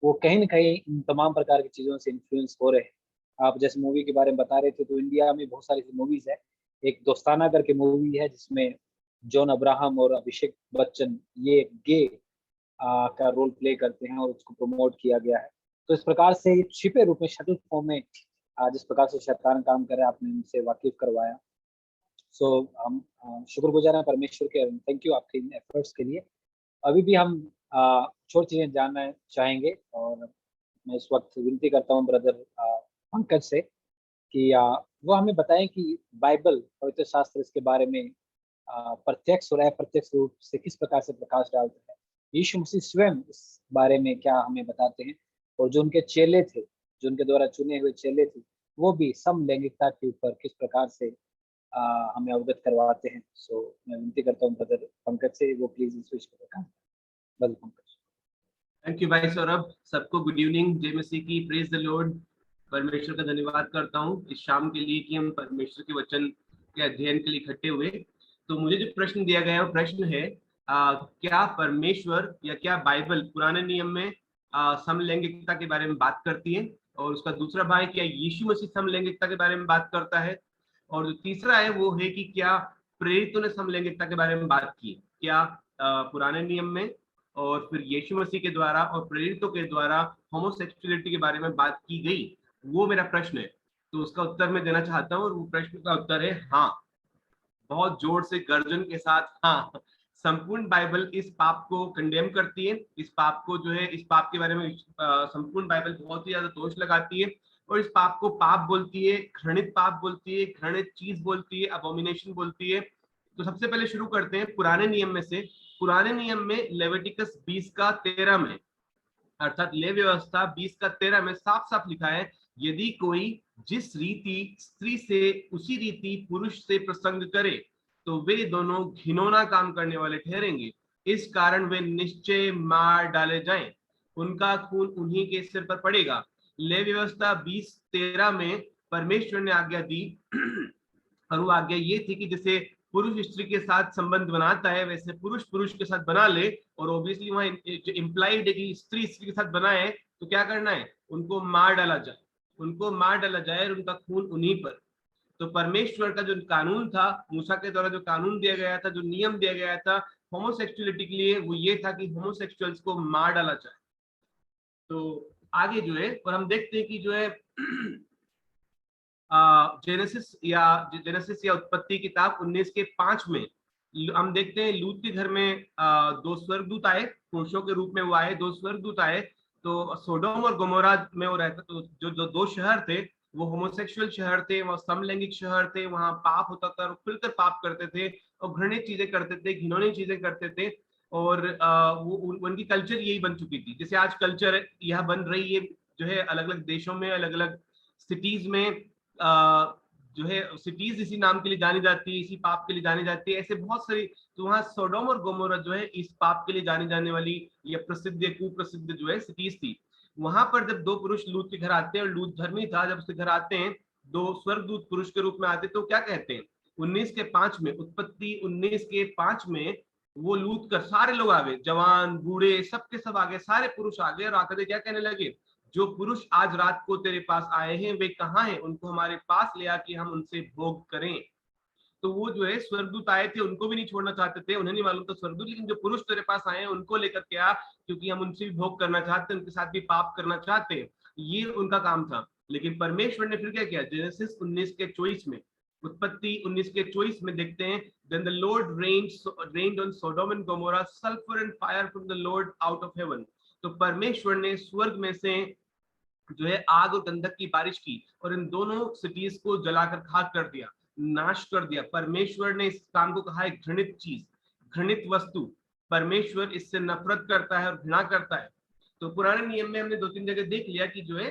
वो कहीं ना कहीं इन तमाम प्रकार की चीज़ों से इन्फ्लुएंस हो रहे हैं। आप जैसे मूवी के बारे में बता रहे थे, तो इंडिया में बहुत सारी मूवीज है। एक दोस्ताना करके मूवी है जिसमें जॉन अब्राहम और अभिषेक बच्चन ये गे का रोल प्ले करते हैं और उसको प्रमोट किया गया है। तो इस प्रकार से ये छिपे रूप में, शटल फॉर्म में जिस प्रकार से शैतान काम कर रहे हैं, आपने उनसे वाकिफ करवाया। हम शुक्रगुजार हैं परमेश्वर के। थैंक यू आपके इन एफर्ट्स के लिए। अभी भी हम छोटी चीजें जानना चाहेंगे और मैं इस वक्त विनती करता हूँ ब्रदर पंकज से कि वो हमें बताएं कि बाइबल, पवित्र शास्त्र, इसके बारे में प्रत्यक्ष और अप्रत्यक्ष रूप से किस प्रकार से प्रकाश डालता है। यीशु मसीह स्वयं इस बारे में क्या हमें बताते हैं, और जो उनके चेले थे, जो उनके द्वारा चुने हुए चेले थे, वो भी समलैंगिकता के ऊपर किस प्रकार से हमें अवगत करवाते हैं। मैं विनती करता हूँ ब्रदर पंकज से, वो प्लीज इस विषय पर काम करें। ब्रदर पंकज। थैंक यू भाई सौरभ। सबको गुड इवनिंग, जय मसीह की, प्रेज द लॉर्ड। परमेश्वर का धन्यवाद करता हूँ इस शाम के लिए कि हम परमेश्वर के वचन के अध्ययन के लिए इकट्ठे हुए। तो मुझे जो प्रश्न दिया गया है वो प्रश्न है, क्या परमेश्वर या क्या बाइबल पुराने नियम में समलैंगिकता के बारे में बात करती है? और उसका दूसरा भाग, क्या यीशु मसीह समलैंगिकता के बारे में बात करता है? और जो तीसरा है वो है कि क्या प्रेरितों ने समलैंगिकता के बारे में बात की, क्या पुराने नियम में, और फिर यीशु मसीह के द्वारा और प्रेरितों के द्वारा होमोसेक्सुअलिटी के बारे में बात की गई? वो मेरा प्रश्न है। तो उसका उत्तर मैं देना चाहता हूँ, और वो प्रश्न का उत्तर है हाँ। बहुत जोर से गर्जन के साथ हाँ। संपूर्ण बाइबल इस पाप को कंडेम करती है, इस पाप को जो है, इस पाप के बारे में संपूर्ण बाइबल बहुत ही ज्यादा दोष लगाती है, और इस पाप को पाप बोलती है, घृणित पाप बोलती है, घृणित चीज बोलती है, अबोमिनेशन बोलती है। तो सबसे पहले शुरू करते हैं पुराने नियम में से। पुराने नियम में लेविटिकस 20 का 13 में, अर्थात ले व्यवस्था 20 का 13 में साफ साफ लिखा है, यदि कोई जिस रीति स्त्री से उसी रीति पुरुष से प्रसंग करे तो वे दोनों घिनौना काम करने वाले ठहरेंगे, इस कारण वे निश्चय मार डाले जाएं, उनका खून उन्हीं के सिर पर पड़ेगा। ले व्यवस्था 20:13 में परमेश्वर ने आज्ञा दी और वो आज्ञा ये थी कि जैसे पुरुष स्त्री के साथ संबंध बनाता है वैसे पुरुष पुरुष के साथ बना ले, और ऑब्वियसली वहां जो इम्प्लाइड है कि स्त्री स्त्री के साथ बनाए तो क्या करना है, उनको मार डाला जाए, उनको मार डाला जाए और उनका खून उन्हीं पर। तो परमेश्वर का जो कानून था, मूसा के द्वारा जो कानून दिया गया था, जो नियम दिया गया था होमोसेक्सुअलिटी के लिए, वो ये था कि होमोसेक्सुअल्स को मार डाला जाए। तो आगे जो है, और हम देखते हैं कि जो है जेनेसिस या उत्पत्ति किताब 19:5 में हम देखते हैं लूत के घर में दो स्वर्गदूत आए, पुरुषों के रूप में वो आए, दो स्वर्गदूत आए। तो सोडोम और गोमोरा में वो रहता, तो जो दो शहर थे वो होमोसेक्सुअल शहर थे, वहाँ समलैंगिक शहर थे, वहाँ पाप होता था, खुलकर पाप करते थे और घृणित चीजें करते थे, घिनौनी चीजें करते थे, और वो उनकी कल्चर यही बन चुकी थी। जैसे आज कल्चर यह बन रही है जो है अलग अलग देशों में, अलग अलग सिटीज में, जो है सिटीज इसी नाम के लिए जानी जाती है, इसी पाप के लिए जानी जाती है, ऐसे बहुत सारी। तो वहाँ सोडोम और गोमोरा जो है इस पाप के लिए जाने जाने वाली या प्रसिद्ध या कुप्रसिद्ध जो है सिटीज थी। वहां पर जब दो पुरुष लूत के घर आते हैं, और लूत धर्मी था, जब उसके घर आते हैं दो स्वर्गदूत पुरुष के रूप में आते, तो क्या कहते हैं 19:5 में, उत्पत्ति 19:5 में वो लूत कर सारे लोग आ गए, जवान बूढ़े सबके सब आ गए, सारे पुरुष आ गए, और आकर क्या कहने लगे, जो पुरुष आज रात को तेरे पास आए हैं वे कहाँ हैं, उनको हमारे पास ले आ कि हम उनसे भोग करें। तो वो जो है स्वर्गदूत आए थे, उनको भी नहीं छोड़ना चाहते थे, उन्हें नहीं मालूम था स्वर्गदूत, लेकिन जो पुरुष तेरे पास आए हैं उनको लेकर के आ, क्योंकि हम उनसे भी भोग करना चाहते हैं, उनके साथ भी पाप करना चाहते हैं, ये उनका काम था। लेकिन परमेश्वर ने फिर क्या किया, जेनेसिस 19:24 में, उत्पत्ति 19:24 में देखते हैं, then the Lord rained on Sodom and Gomorrah sulfur and fire from the Lord out of heaven। तो परमेश्वर ने स्वर्ग में से जो है आग और गंधक की बारिश की, और इन दोनों सिटीज को जलाकर खाक कर दिया, नाश कर दिया। परमेश्वर ने इस काम को कहा है घृणित चीज, घृणित वस्तु। परमेश्वर इससे नफरत करता है और घृणा करता है। तो पुराने नियम में हमने 2-3 जगह देख लिया कि जो है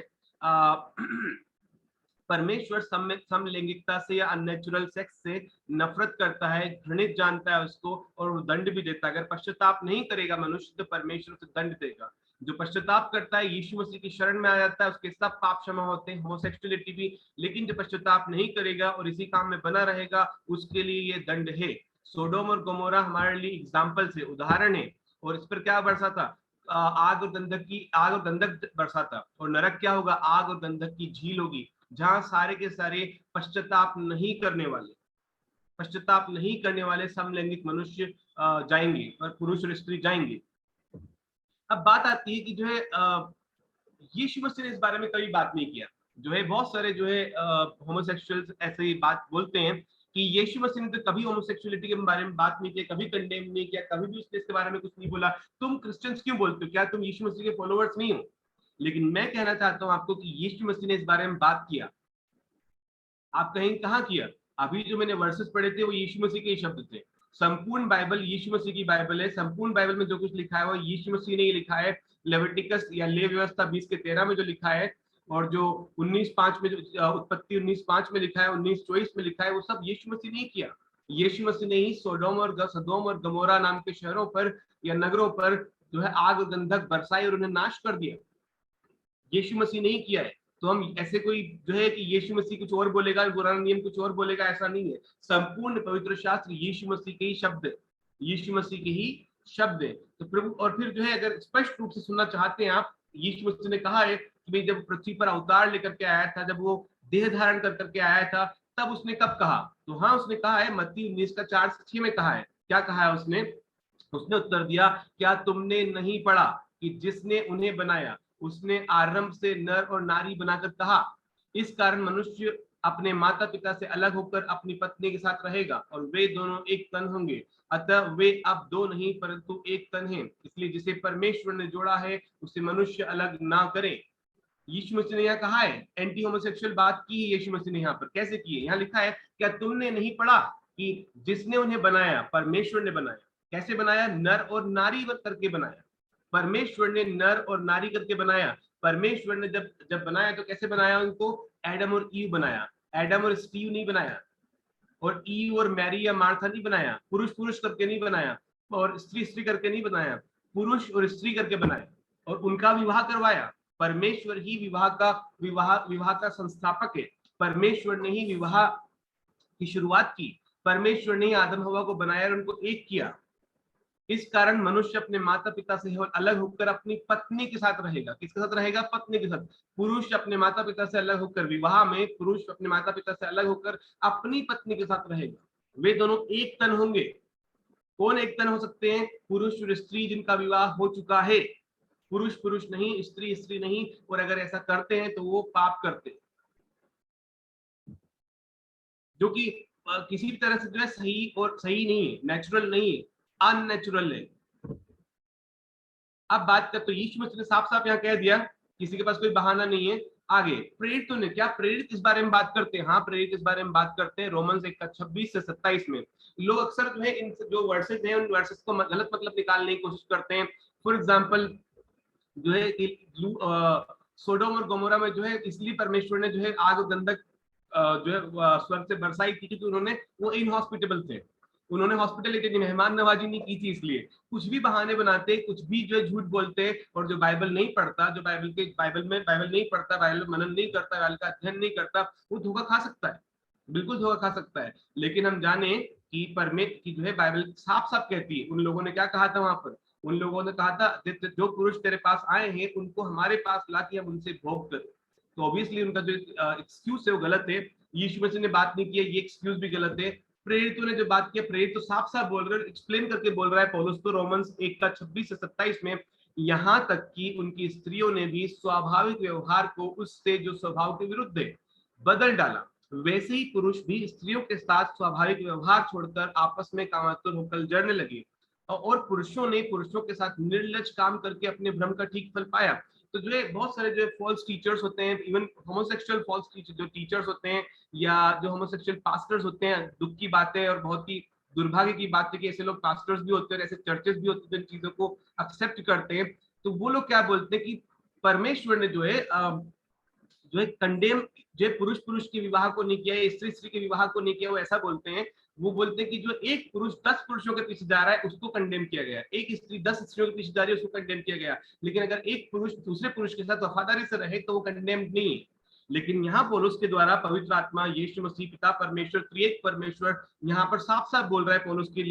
परमेश्वर समलैंगिकता से या अननेचुरल सेक्स से नफरत करता है, घृणित जानता है उसको, और वो दंड भी देता है। अगर पश्चाताप नहीं करेगा मनुष्य तो परमेश्वर उसे दंड देगा। जो पश्चाताप करता है, यीशु मसीह की शरण में आ जाता है, उसके सब पाप क्षमा होते हैं, होमोसेक्सुअलिटी भी। लेकिन जो पश्चाताप नहीं करेगा और इसी काम में बना रहेगा, उसके लिए ये दंड है। सोडोम और गोमोरा हमारे लिए एग्जाम्पल से, उदाहरण है। और इस पर क्या बरसा था, आग और गंधक बरसा था। और नरक क्या होगा, आग और गंधक की झील होगी, जहां सारे के सारे पश्चाताप नहीं करने वाले समलैंगिक मनुष्य जाएंगे, और पुरुष और स्त्री जाएंगे। अब बात आती है कि जो है यीशु मसीह ने इस बारे में कभी बात नहीं किया। जो है बहुत सारे जो है होमोसेक्सुअल्स ऐसे ही बात बोलते हैं कि यीशु मसीह ने तो कभी होमोसेक्सुअलिटी के बारे में बात नहीं किया, कभी कंडेम नहीं किया, कभी भी उसने इसके बारे में कुछ नहीं बोला। तुम क्रिश्चियंस क्यों बोलते हो, क्या तुम यीशु मसीह के फॉलोअर्स नहीं हो? लेकिन मैं कहना चाहता हूं आपको कि यीशु मसीह ने इस बारे में बात किया। आप कहीं कहाँ किया? अभी जो मैंने वर्सेस पढ़े थे वो यीशु मसीह के ही शब्द थे। संपूर्ण बाइबल यीशु मसीह की बाइबल है। संपूर्ण बाइबल में जो कुछ लिखा है वो यीशु मसीह ने ही लिखा है। लेविटिकस या ले व्यवस्था 20:13 में जो लिखा है, और जो 19:5 में, जो उत्पत्ति 19:5 में लिखा है, 19:24 में लिखा है, वो सब यीशु मसीह ने ही किया। यीशु मसीह ने ही सदोम और गमोरा नाम के शहरों पर या नगरों पर जो है आग और गंधक बरसाई और उन्हें नाश कर दिया। यीशु मसीह ने ही किया है। तो हम ऐसे कोई जो है कि यीशु मसीह कुछ और बोलेगा, पुराना नियम कुछ और बोलेगा, ऐसा नहीं है। संपूर्ण पवित्र शास्त्र यीशु मसीह के ही शब्द है, यीशु मसीह के ही शब्द है। तो प्रभु, और फिर जो है अगर स्पष्ट रूप से सुनना चाहते हैं आप, यीशु मसीह ने कहा है कि भाई जब पृथ्वी पर अवतार लेकर के आया था, जब वो देह धारण कर करके आया था, तब उसने कब कहा? तो हाँ, उसने कहा है, मत्ती 19:4-6 में कहा है। क्या कहा है उसने? उसने उत्तर दिया, क्या तुमने नहीं पढ़ा कि जिसने उन्हें बनाया उसने आरंभ से नर और नारी बनाकर कहा, इस कारण मनुष्य अपने माता पिता से अलग होकर अपनी पत्नी के साथ रहेगा और वे दोनों एक तन होंगे। अतः वे अब दो नहीं परंतु एक तन हैं। इसलिए जिसे परमेश्वर ने जोड़ा है उसे मनुष्य अलग ना करे। यीशु मसीह ने यहाँ कहा है, एंटी होमोसेक्सुअल बात की है यीशु मसीह ने यहाँ पर। कैसे की है? यहाँ लिखा है, क्या तुमने नहीं पढ़ा कि जिसने उन्हें बनाया, परमेश्वर ने बनाया। कैसे बनाया? नर और नारी करके बनाया। परमेश्वर ने नर और नारी करके बनाया। परमेश्वर ने जब जब बनाया तो कैसे बनाया उनको? एडम और ईव बनाया। एडम और स्टीव नहीं बनाया, और ईव और मैरी या मार्था नहीं बनाया। पुरुष पुरुष करके नहीं बनाया, और स्त्री स्त्री करके नहीं बनाया। पुरुष और स्त्री करके बनाया और उनका विवाह करवाया। परमेश्वर ही विवाह का संस्थापक है। परमेश्वर ने ही विवाह की शुरुआत की। परमेश्वर ने आदम हवा को बनाया और उनको एक किया। इस कारण मनुष्य अपने माता पिता से अलग होकर अपनी पत्नी के साथ रहेगा। किसके साथ रहेगा? पत्नी के साथ। पुरुष अपने माता पिता से अलग होकर, विवाह में पुरुष अपने माता पिता से अलग होकर अपनी पत्नी के साथ रहेगा। वे दोनों एक तन होंगे। कौन एक तन हो सकते हैं? पुरुष और स्त्री जिनका विवाह हो चुका है। पुरुष पुरुष नहीं, स्त्री स्त्री नहीं। और अगर ऐसा करते हैं तो वो पाप करते हैं, जो कि किसी भी तरह से जो है सही नहीं है, नेचुरल नहीं है, अननेचुरल है। अब बात कर, तो यीशु मसीह ने साफ साफ यहाँ कह दिया, किसी के पास कोई बहाना नहीं है। आगे प्रेरितों ने क्या, प्रेरित इस बारे में बात करते हैं? हाँ, प्रेरित इस बारे में बात करते हैं। रोमन्स 1:26-27 में लोग अक्सर जो है इन जो वर्सेस हैं उन वर्सेस को गलत मतलब निकालने की कोशिश करते हैं। फॉर एग्जाम्पल जो है सोडोम और गोमोरा में जो है इसलिए परमेश्वर ने जो है आग और गंधक जो है स्वर्ग से बरसाई थी क्योंकि उन्होंने वो इनहॉस्पिटेबल थे। उन्होंने हॉस्पिटलिटी मेहमान नवाजी नहीं की थी। इसलिए कुछ भी बहाने बनाते, कुछ भी जो है झूठ बोलते, और जो बाइबल नहीं पढ़ता, जो बाइबल नहीं पढ़ता, बाइबल मनन नहीं करता, बाइबल का अध्ययन नहीं करता, वो धोखा खा सकता है, बिल्कुल धोखा खा सकता है। लेकिन हम जाने कि परमेश्वर की जो है बाइबल साफ साफ कहती है। उन लोगों ने क्या कहा था वहां पर? उन लोगों ने कहा था, जो पुरुष तेरे पास आए हैं उनको हमारे पास ला के हम उनसे भोग करें। तो ऑब्वियसली उनका जो एक्सक्यूज है वो गलत है। यीशु मसीह ने बात नहीं की है, ये एक्सक्यूज भी गलत है। प्रेरितों ने जो बात की, प्रेरित तो साफ साफ बोल रहे, एक्सप्लेन करके बोल रहा है पौलुस तो रोमन्स 1:26-27 में, यहाँ तक कि उनकी स्त्रियों ने भी स्वाभाविक व्यवहार को उससे जो स्वभाव के विरुद्ध है बदल डाला। वैसे ही पुरुष भी स्त्रियों के साथ स्वाभाविक व्यवहार छोड़कर आपस में कामातुर होकर जड़ने लगे, और पुरुषों ने पुरुषों के साथ निर्लज काम करके अपने भ्रम का ठीक फल पाया। तो जो है बहुत सारे जो फॉल्स टीचर्स होते हैं, इवन होमोसेक्सुअल फॉल्स टीचर जो टीचर्स होते हैं या जो होमोसेक्सुअल पास्टर्स होते हैं, दुख की बात है और बहुत ही दुर्भाग्य की बात है कि ऐसे लोग पास्टर्स भी होते हैं, ऐसे चर्चेस भी होते हैं जो इन चीजों को एक्सेप्ट करते हैं। तो वो लोग क्या बोलते हैं कि परमेश्वर ने जो है कंडेम, जो पुरुष पुरुष के विवाह को नहीं किया, स्त्री स्त्री के विवाह को नहीं किया, वो ऐसा बोलते हैं। वो बोलते हैं कि जो एक पुरुष 10 पुरुषों के पीछे जा रहा है उसको कंडेम किया गया, एक स्त्री 10 स्त्रियों के पीछे जा रही है उसको कंडेम किया गया। लेकिन अगर एक पुरुष दूसरे पुरुष के साथ वफादारी से रहे तो वो कंडेम्ड नहीं है। लेकिन यहाँ पौलुस के द्वारा पवित्र आत्मा, यीशु मसीह, पिता परमेश्वर, त्रिएक परमेश्वर यहाँ पर साफ साफ बोल रहा है पौलुस की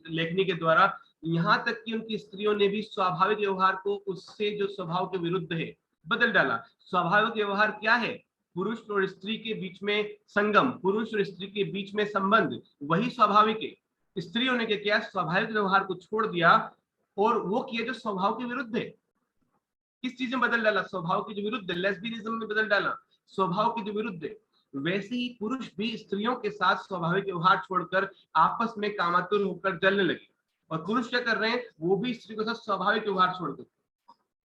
लेखनी के द्वारा, यहाँ तक कि उनकी स्त्रियों ने भी स्वाभाविक व्यवहार को उससे जो स्वभाव के विरुद्ध है बदल डाला। स्वाभाविक व्यवहार क्या है? पुरुष और स्त्री के बीच में संगम, पुरुष और स्त्री के बीच में संबंध, वही स्वाभाविक है। स्त्रियों ने क्या किया? स्वाभाविक व्यवहार को छोड़ दिया और वो किया जो स्वभाव के विरुद्ध है। किस चीज में बदल डाला? स्वभाव के जो विरुद्ध, लेस्बियनिज्म में बदल डाला, स्वभाव के जो विरुद्ध है। वैसे ही पुरुष भी स्त्रियों के साथ स्वाभाविक व्यवहार छोड़कर आपस में कामातुर होकर जलने लगे। और पुरुष क्या कर रहे हैं? वो भी स्त्री के साथ स्वाभाविक व्यवहार छोड़कर,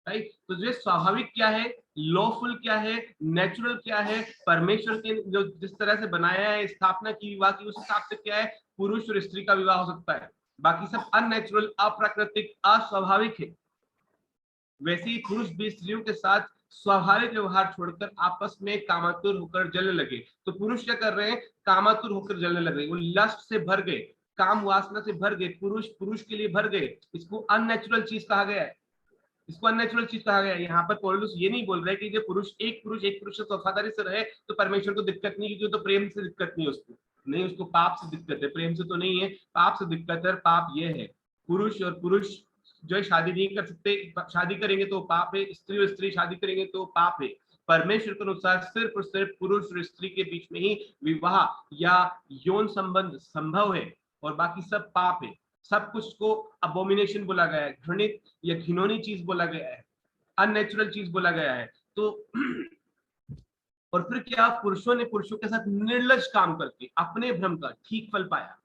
राइट। तो जो स्वाभाविक क्या है, लॉफुल क्या है, नेचुरल क्या है, परमेश्वर के जो जिस तरह से बनाया है, स्थापना की विवाह की, उस हिसाब से क्या है, पुरुष और स्त्री का विवाह हो सकता है। बाकी सब अननेचुरल, अप्राकृतिक, अस्वाभाविक है। वैसे ही पुरुष भी स्त्रियों के साथ स्वाभाविक व्यवहार छोड़कर आपस में कामातुर होकर जलने लगे। तो पुरुष क्या कर रहे हैं? कामातुर होकर जलने लग गए, वो लस्ट से भर गए, काम वासना से भर गए, पुरुष पुरुष के लिए भर गए। इसको अननेचुरल चीज कहा गया है, इसको अननेचुरल चीज कहा गया है। यहाँ पर पौलुस ये नहीं बोल रहे कि जो पुरुष एक पुरुष से वफादारी से रहे तो परमेश्वर को दिक्कत नहीं, क्योंकि तो प्रेम से दिक्कत नहीं उसको, नहीं, उसको पाप से दिक्कत है, प्रेम से तो नहीं है, पाप से दिक्कत है। पाप ये है, पुरुष और पुरुष जो है शादी नहीं कर सकते, शादी करेंगे तो पाप है, स्त्री और स्त्री शादी करेंगे तो पाप है। परमेश्वर के अनुसार सिर्फ और सिर्फ पुरुष और स्त्री के बीच में ही विवाह या यौन संबंध संभव है, और बाकी सब पाप है। सब कुछ को अबोमिनेशन बोला गया है, घृणित या घिनौनी चीज बोला गया है, अननेचुरल चीज बोला गया है। तो और फिर क्या, पुरुषों ने पुरुषों के साथ निर्लज काम करके अपने भ्रम का ठीक फल पाया।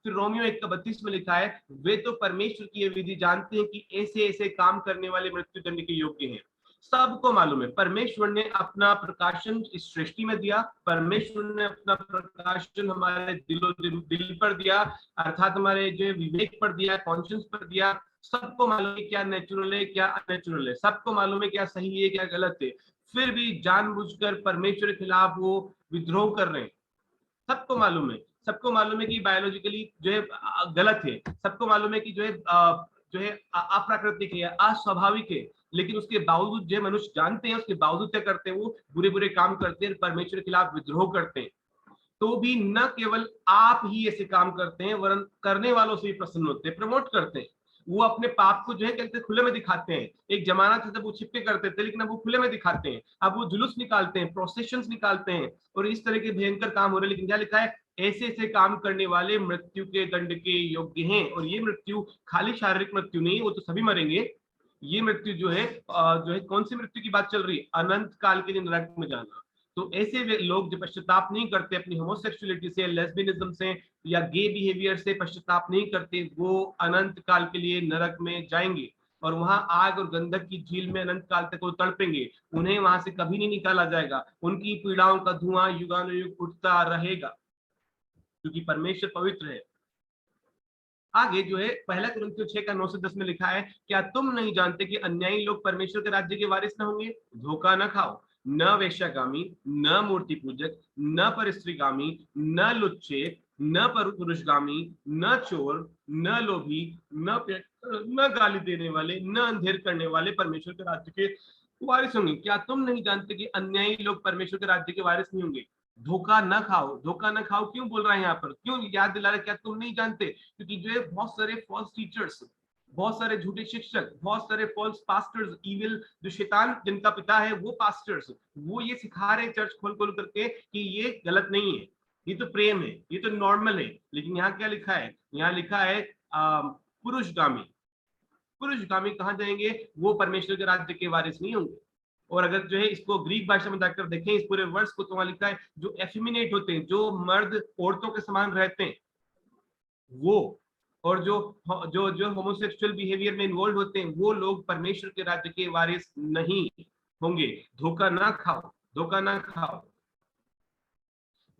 फिर रोमियो 1:32 में लिखा है, वे तो परमेश्वर की यह विधि जानते हैं कि ऐसे ऐसे काम करने वाले मृत्यु दंड के योग्य हैं। सबको मालूम है, परमेश्वर ने अपना प्रकाशन इस सृष्टि में दिया, परमेश्वर ने अपना प्रकाशन हमारे दिल पर दिया, अर्थात हमारे जो विवेक पर दिया, कॉन्शियस पर दिया। सबको मालूम है क्या नेचुरल है क्या अननेचुरल है, सबको मालूम है क्या सही है क्या गलत है, फिर भी जानबूझकर परमेश्वर के खिलाफ वो विद्रोह कर रहे हैं। सबको मालूम है, सबको मालूम है कि बायोलॉजिकली जो है गलत है, सबको मालूम है कि जो है अप्राकृतिक है, अस्वाभाविक है, लेकिन उसके बावजूद जो मनुष्य जानते हैं, उसके बावजूद क्या करते हैं, वो बुरे बुरे काम करते हैं, परमेश्वर के खिलाफ विद्रोह करते हैं। तो भी न केवल आप ही ऐसे काम करते हैं, वरन करने वालों से भी प्रसन्न होते हैं, प्रमोट करते हैं। वो अपने पाप को जो है कहते खुले में दिखाते हैं। एक जमाना था जब वो छिपके करते थे, लेकिन अब वो खुले में दिखाते हैं। अब वो जुलूस निकालते हैं, प्रोसेशंस निकालते हैं, और इस तरह के भयंकर काम हो रहे हैं। लेकिन क्या लिखा है, ऐसे ऐसे काम करने वाले मृत्यु के दंड के योग्य हैं। और ये मृत्यु खाली शारीरिक मृत्यु नहीं, वो तो सभी मरेंगे। ये मृत्यु जो है कौन सी मृत्यु की बात चल रही है, अनंत काल के लिए नरक में जाना। तो ऐसे लोग जो पश्चाताप नहीं करते अपनी होमोसेक्सुअलिटी से, लेस्बियनिज्म से या गे बिहेवियर से पश्चाताप नहीं करते, वो अनंत काल के लिए नरक में जाएंगे, और वहां आग और गंधक की झील में अनंत काल तक वो तड़पेंगे। उन्हें वहां से कभी नहीं निकाला जाएगा। उनकी पीड़ाओं का धुआं युगानुयुग उठता रहेगा, क्योंकि परमेश्वर पवित्र है। आगे जो है 1 कुरिन्थियों 6:9-10 में लिखा है, क्या तुम नहीं जानते कि अन्यायी लोग परमेश्वर के राज्य के वारिस न होंगे? धोखा न खाओ, न वेश्यागामी, न मूर्ति पूजक, न परस्त्रीगामी, न लुच्चे, न पुरुषगामी, न चोर, न लोभी, न गाली देने वाले, न अंधेर करने वाले परमेश्वर के राज्य के वारिस होंगे। क्या तुम नहीं जानते कि अन्यायी लोग परमेश्वर के राज्य के वारिस नहीं होंगे? धोखा न खाओ, धोखा न खाओ क्यों बोल रहा है यहाँ पर, क्यों याद दिला रहा है? क्या तुम नहीं जानते? क्योंकि जो है बहुत सारे फॉल्स टीचर्स, बहुत सारे झूठे शिक्षक, बहुत सारे फॉल्स पास्टर्स, इविल जो शैतान जिनका पिता है वो पास्टर्स, वो ये सिखा रहे हैं चर्च खोल खोल करके कि ये गलत नहीं है, ये तो प्रेम है, ये तो नॉर्मल है। लेकिन यहाँ क्या लिखा है? यहाँ लिखा है पुरुषगामी। पुरुषगामी कहाँ जाएंगे? वो परमेश्वर के राज्य के वारिस नहीं होंगे। और अगर जो है इसको ग्रीक भाषा में जाकर देखें इस पूरे वर्ष को, तो वहां लिखा है जो एफिमिनेट होते हैं, जो मर्द औरतों के समान रहते हैं वो, और जो जो जो होमोसेक्सुअल बिहेवियर में इन्वॉल्व होते हैं, वो लोग परमेश्वर के राज्य के वारिस नहीं होंगे। धोखा ना खाओ, धोखा ना खाओ।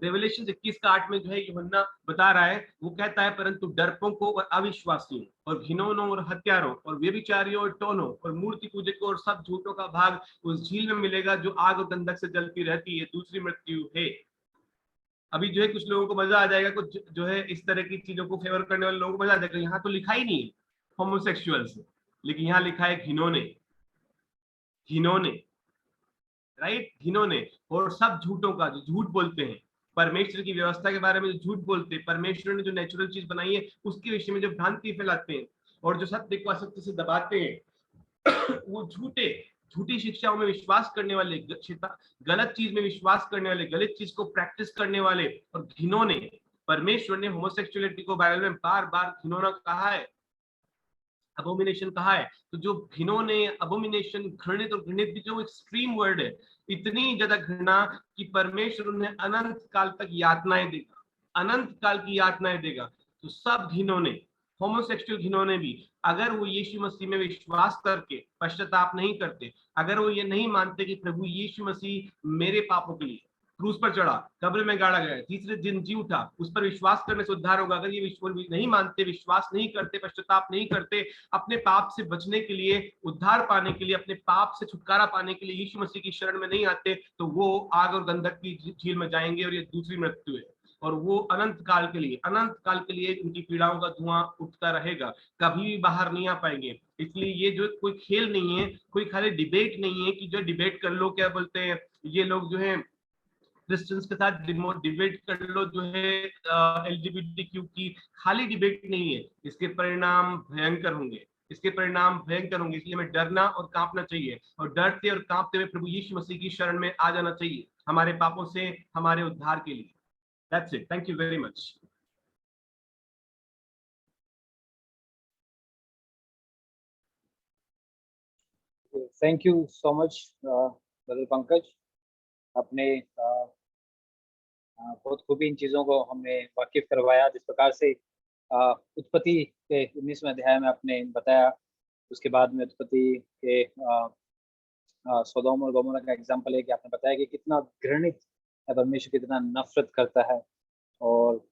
रेवलेशन 21:8 में जो है यूहन्ना बता रहा है, वो कहता है, परंतु डरपोकों और अविश्वासियों और घिनौनों और हत्यारों और व्यभिचारियों और टोनों और मूर्ति पूजकों और सब झूठों का भाग उस झील में मिलेगा जो आग और गंधक से जलती रहती है, दूसरी मृत्यु है। अभी जो है कुछ लोगों को मजा आ जाएगा, कुछ जो है इस तरह की चीजों को फेवर करने वाले लोगों को मजा आ जाएगा। यहाँ तो लिखा ही नहीं है होमोसेक्सुअल्स, लेकिन यहाँ लिखा है घिनौने, घिनौने, राइट, घिनौने और सब झूठों का, जो झूठ बोलते हैं परमेश्वर की व्यवस्था के बारे में, जो झूठ बोलते हैं, परमेश्वर ने जो नेचुरल चीज बनाई है उसके विषय में जो भ्रांति फैलाते हैं और जो सत्य को असत्य से दबाते हैं, वो झूठी शिक्षाओं में विश्वास करने वाले, गलत चीज में विश्वास करने वाले, गलत चीज को प्रैक्टिस करने वाले और घिनौने। परमेश्वर ने होमोसेक्सुअलिटी को बाइबल में बार बार घिनौना कहा है, अबोमिनेशन कहा है। तो जो घिनौने, अबोमिनेशन, घृणित, और घृणित भी जो एक्सट्रीम वर्ड है, इतनी ज्यादा घृणा कि परमेश्वर उन्हें अनंत काल तक यातनाएं देगा, अनंत काल की यातनाएं देगा। तो सब घिनौने, होमोसेक्सुअल घिनौने भी, अगर वो यीशु मसीह में विश्वास करके पश्चाताप नहीं करते, अगर वो ये नहीं मानते कि प्रभु यीशु मसीह मेरे पापों के लिए क्रूस पर चढ़ा, कब्र में गाड़ा गया, तीसरे दिन जी उठा, उस पर विश्वास करने से उद्धार होगा, अगर ये विश्वास नहीं मानते, विश्वास नहीं करते, पश्चाताप नहीं करते, अपने पाप से बचने के लिए, उद्धार पाने के लिए, अपने पाप से छुटकारा पाने के लिए यीशु मसीह की शरण में नहीं आते, तो वो आग और गंधक की झील में जाएंगे और ये दूसरी मृत्यु है। और वो अनंत काल के लिए, अनंत काल के लिए उनकी पीड़ाओं का धुआं उठता रहेगा, कभी भी बाहर नहीं आ पाएंगे। इसलिए ये जो कोई खेल नहीं है, कोई खाली डिबेट नहीं है कि जो डिबेट कर लो, क्या बोलते हैं ये लोग जो है क्रिश्चियंस के साथ डिबेट कर लो, जो है एलजीबीटीक्यू की, खाली डिबेट नहीं है, इसके परिणाम भयंकर होंगे। इसके परिणाम भयंकर होंगे। इसलिए हमें डरना और कांपना चाहिए, और डरते और कांपते हुए प्रभु यीशु मसीह की शरण में आ जाना चाहिए हमारे पापों से हमारे उद्धार के लिए। That's it. Thank you very much. Thank you so much brother Pankaj. आपने बहुत खूबी इन चीज़ों को हमें वाकिफ करवाया, जिस प्रकार से उत्पत्ति के 19वें अध्याय में आपने बताया, उसके बाद में उत्पत्ति के सोदोम और गोमोरा का एग्जाम्पल है कि आपने बताया कि कितना घृणित है परमेश्वर, कितना नफरत करता है, और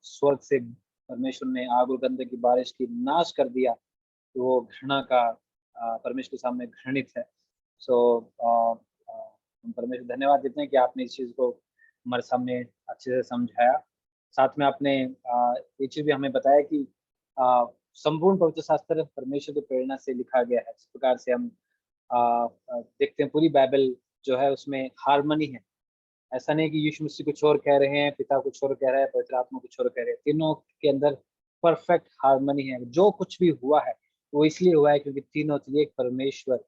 स्वर्ग से परमेश्वर ने आग और गंधक की बारिश की नाश कर दिया, तो वो घृणा का परमेश्वर के सामने घृणित है। सो हम परमेश्वर धन्यवाद देते हैं कि आपने इस चीज़ को हमारे सामने अच्छे से समझाया। साथ में आपने ये चीज़ भी हमें बताया कि संपूर्ण पवित्र शास्त्र परमेश्वर की प्रेरणा से लिखा गया है। इस प्रकार से हम देखते हैं पूरी बाइबल जो है उसमें हार्मनी है। ऐसा नहीं कि यीशु मसीह कुछ और कह रहे हैं, पिता कुछ और कह रहा है, पवित्र आत्मा कुछ और कह रहे हैं। तीनों के अंदर परफेक्ट हार्मनी है। जो कुछ भी हुआ है वो इसलिए हुआ है क्योंकि तीनों एक परमेश्वर,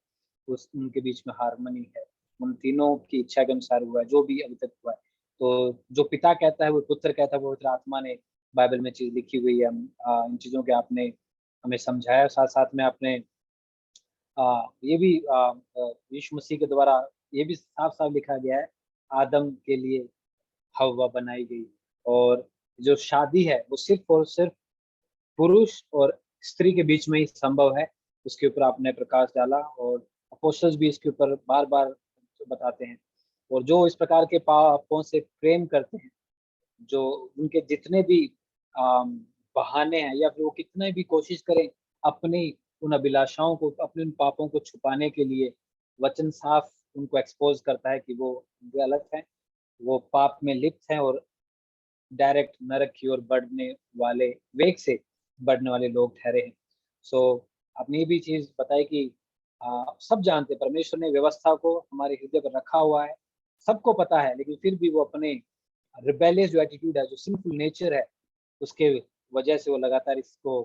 उनके बीच में हार्मनी है। उन तीनों की इच्छा के अनुसार हुआ है जो भी अभी तक हुआ है। तो जो पिता कहता है वो पुत्र कहता है, वो पवित्र आत्मा ने बाइबल में चीज लिखी हुई है। इन चीजों के आपने हमें समझाया। साथ साथ में आपने ये भी यीशु मसीह के द्वारा ये भी साफ साफ लिखा गया है, आदम के लिए हव्वा बनाई गई, और जो शादी है वो सिर्फ और सिर्फ पुरुष और स्त्री के बीच में ही संभव है। उसके ऊपर आपने प्रकाश डाला, और अपोस्टल्स भी इसके ऊपर बार बार बताते हैं। और जो इस प्रकार के पापों से प्रेम करते हैं, जो उनके जितने भी बहाने हैं, या फिर वो कितने भी कोशिश करें अपनी उन अभिलाषाओं को, अपने उन पापों को छुपाने के लिए, वचन साफ उनको एक्सपोज करता है कि वो गलत है, वो पाप में लिप्त हैं, और डायरेक्ट नरक की ओर बढ़ने वाले, वेग से बढ़ने वाले लोग ठहरे हैं। सो आपने ये भी चीज बताई कि सब जानते परमेश्वर ने व्यवस्था को हमारे हृदय पर रखा हुआ है, सबको पता है, लेकिन फिर भी वो अपने रिबेलियस जो एटीट्यूड है, जो सिंफुल नेचर है, उसके वजह से वो लगातार इसको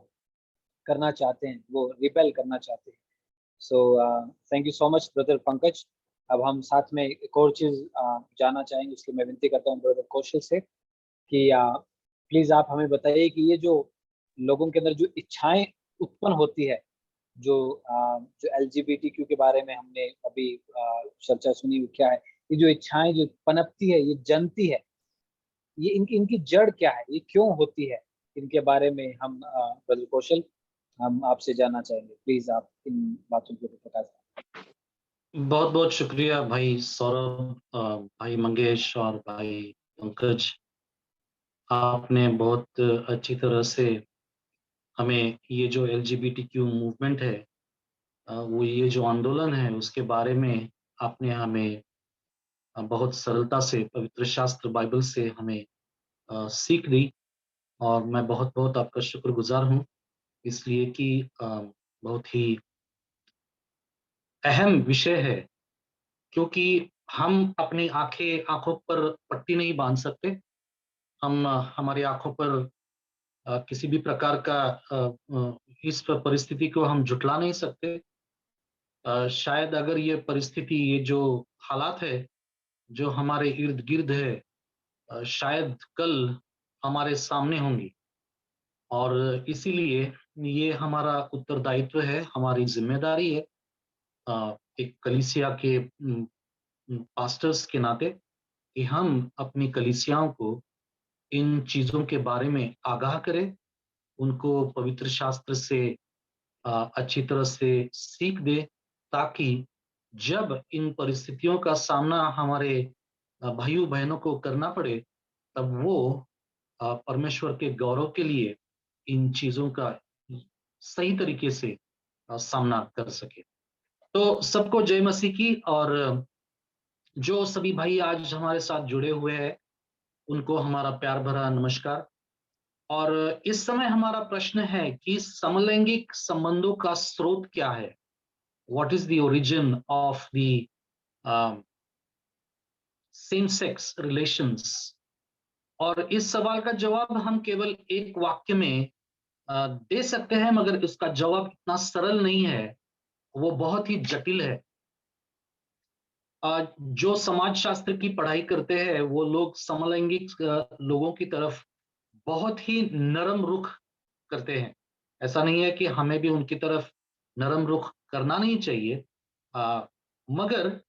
करना चाहते हैं, वो रिबेल करना चाहते हैं। So thank you so much brother Pankaj. अब हम साथ में एक और चीज जानना चाहेंगे, इसलिए मैं विनती करता हूँ ब्रदर कौशल से कि प्लीज आप हमें बताइए कि ये जो लोगों के अंदर जो इच्छाएं उत्पन्न होती है, जो LGBTQ के बारे में हमने अभी चर्चा सुनी, क्या है ये जो इच्छाएं जो पनपती है, ये जनती है, ये इनकी जड़ क्या है, ये क्यों होती है, इनके बारे में हम ब्रदर कौशल हम आपसे जानना चाहेंगे। प्लीज आप इन बातों को प्रकाश डालें। बहुत बहुत शुक्रिया भाई सौरभ, भाई मंगेश और भाई पंकज। आपने बहुत अच्छी तरह से हमें ये जो LGBTQ मूवमेंट है, वो ये जो आंदोलन है उसके बारे में आपने हमें बहुत सरलता से पवित्र शास्त्र बाइबल से हमें सीख दी। और मैं बहुत बहुत आपका शुक्रगुजार हूँ, इसलिए कि बहुत ही अहम विषय है, क्योंकि हम अपनी आंखों पर पट्टी नहीं बांध सकते। हम हमारी आंखों पर किसी भी प्रकार का इस परिस्थिति को हम झुटला नहीं सकते। शायद अगर ये परिस्थिति, ये जो हालात है जो हमारे इर्द गिर्द है, शायद कल हमारे सामने होंगी, और इसीलिए ये हमारा उत्तरदायित्व है, हमारी जिम्मेदारी है एक कलीसिया के पास्टर्स के नाते, कि हम अपनी कलीसियाओं को इन चीजों के बारे में आगाह करें, उनको पवित्र शास्त्र से अच्छी तरह से सीख दे, ताकि जब इन परिस्थितियों का सामना हमारे भाइयों बहनों को करना पड़े, तब वो परमेश्वर के गौरव के लिए इन चीजों का सही तरीके से सामना कर सके। तो सबको जय मसीह की। और जो सभी भाई आज हमारे साथ जुड़े हुए हैं, उनको हमारा प्यार भरा नमस्कार। और इस समय हमारा प्रश्न है कि समलैंगिक संबंधों का स्रोत क्या है? What is the origin of the same-sex relations? और इस सवाल का जवाब हम केवल एक वाक्य में दे सकते हैं, मगर इसका जवाब इतना सरल नहीं है, वो बहुत ही जटिल है। जो समाजशास्त्र की पढ़ाई करते हैं वो लोग समलैंगिक लोगों की तरफ बहुत ही नरम रुख करते हैं। ऐसा नहीं है कि हमें भी उनकी तरफ नरम रुख करना नहीं चाहिए, मगर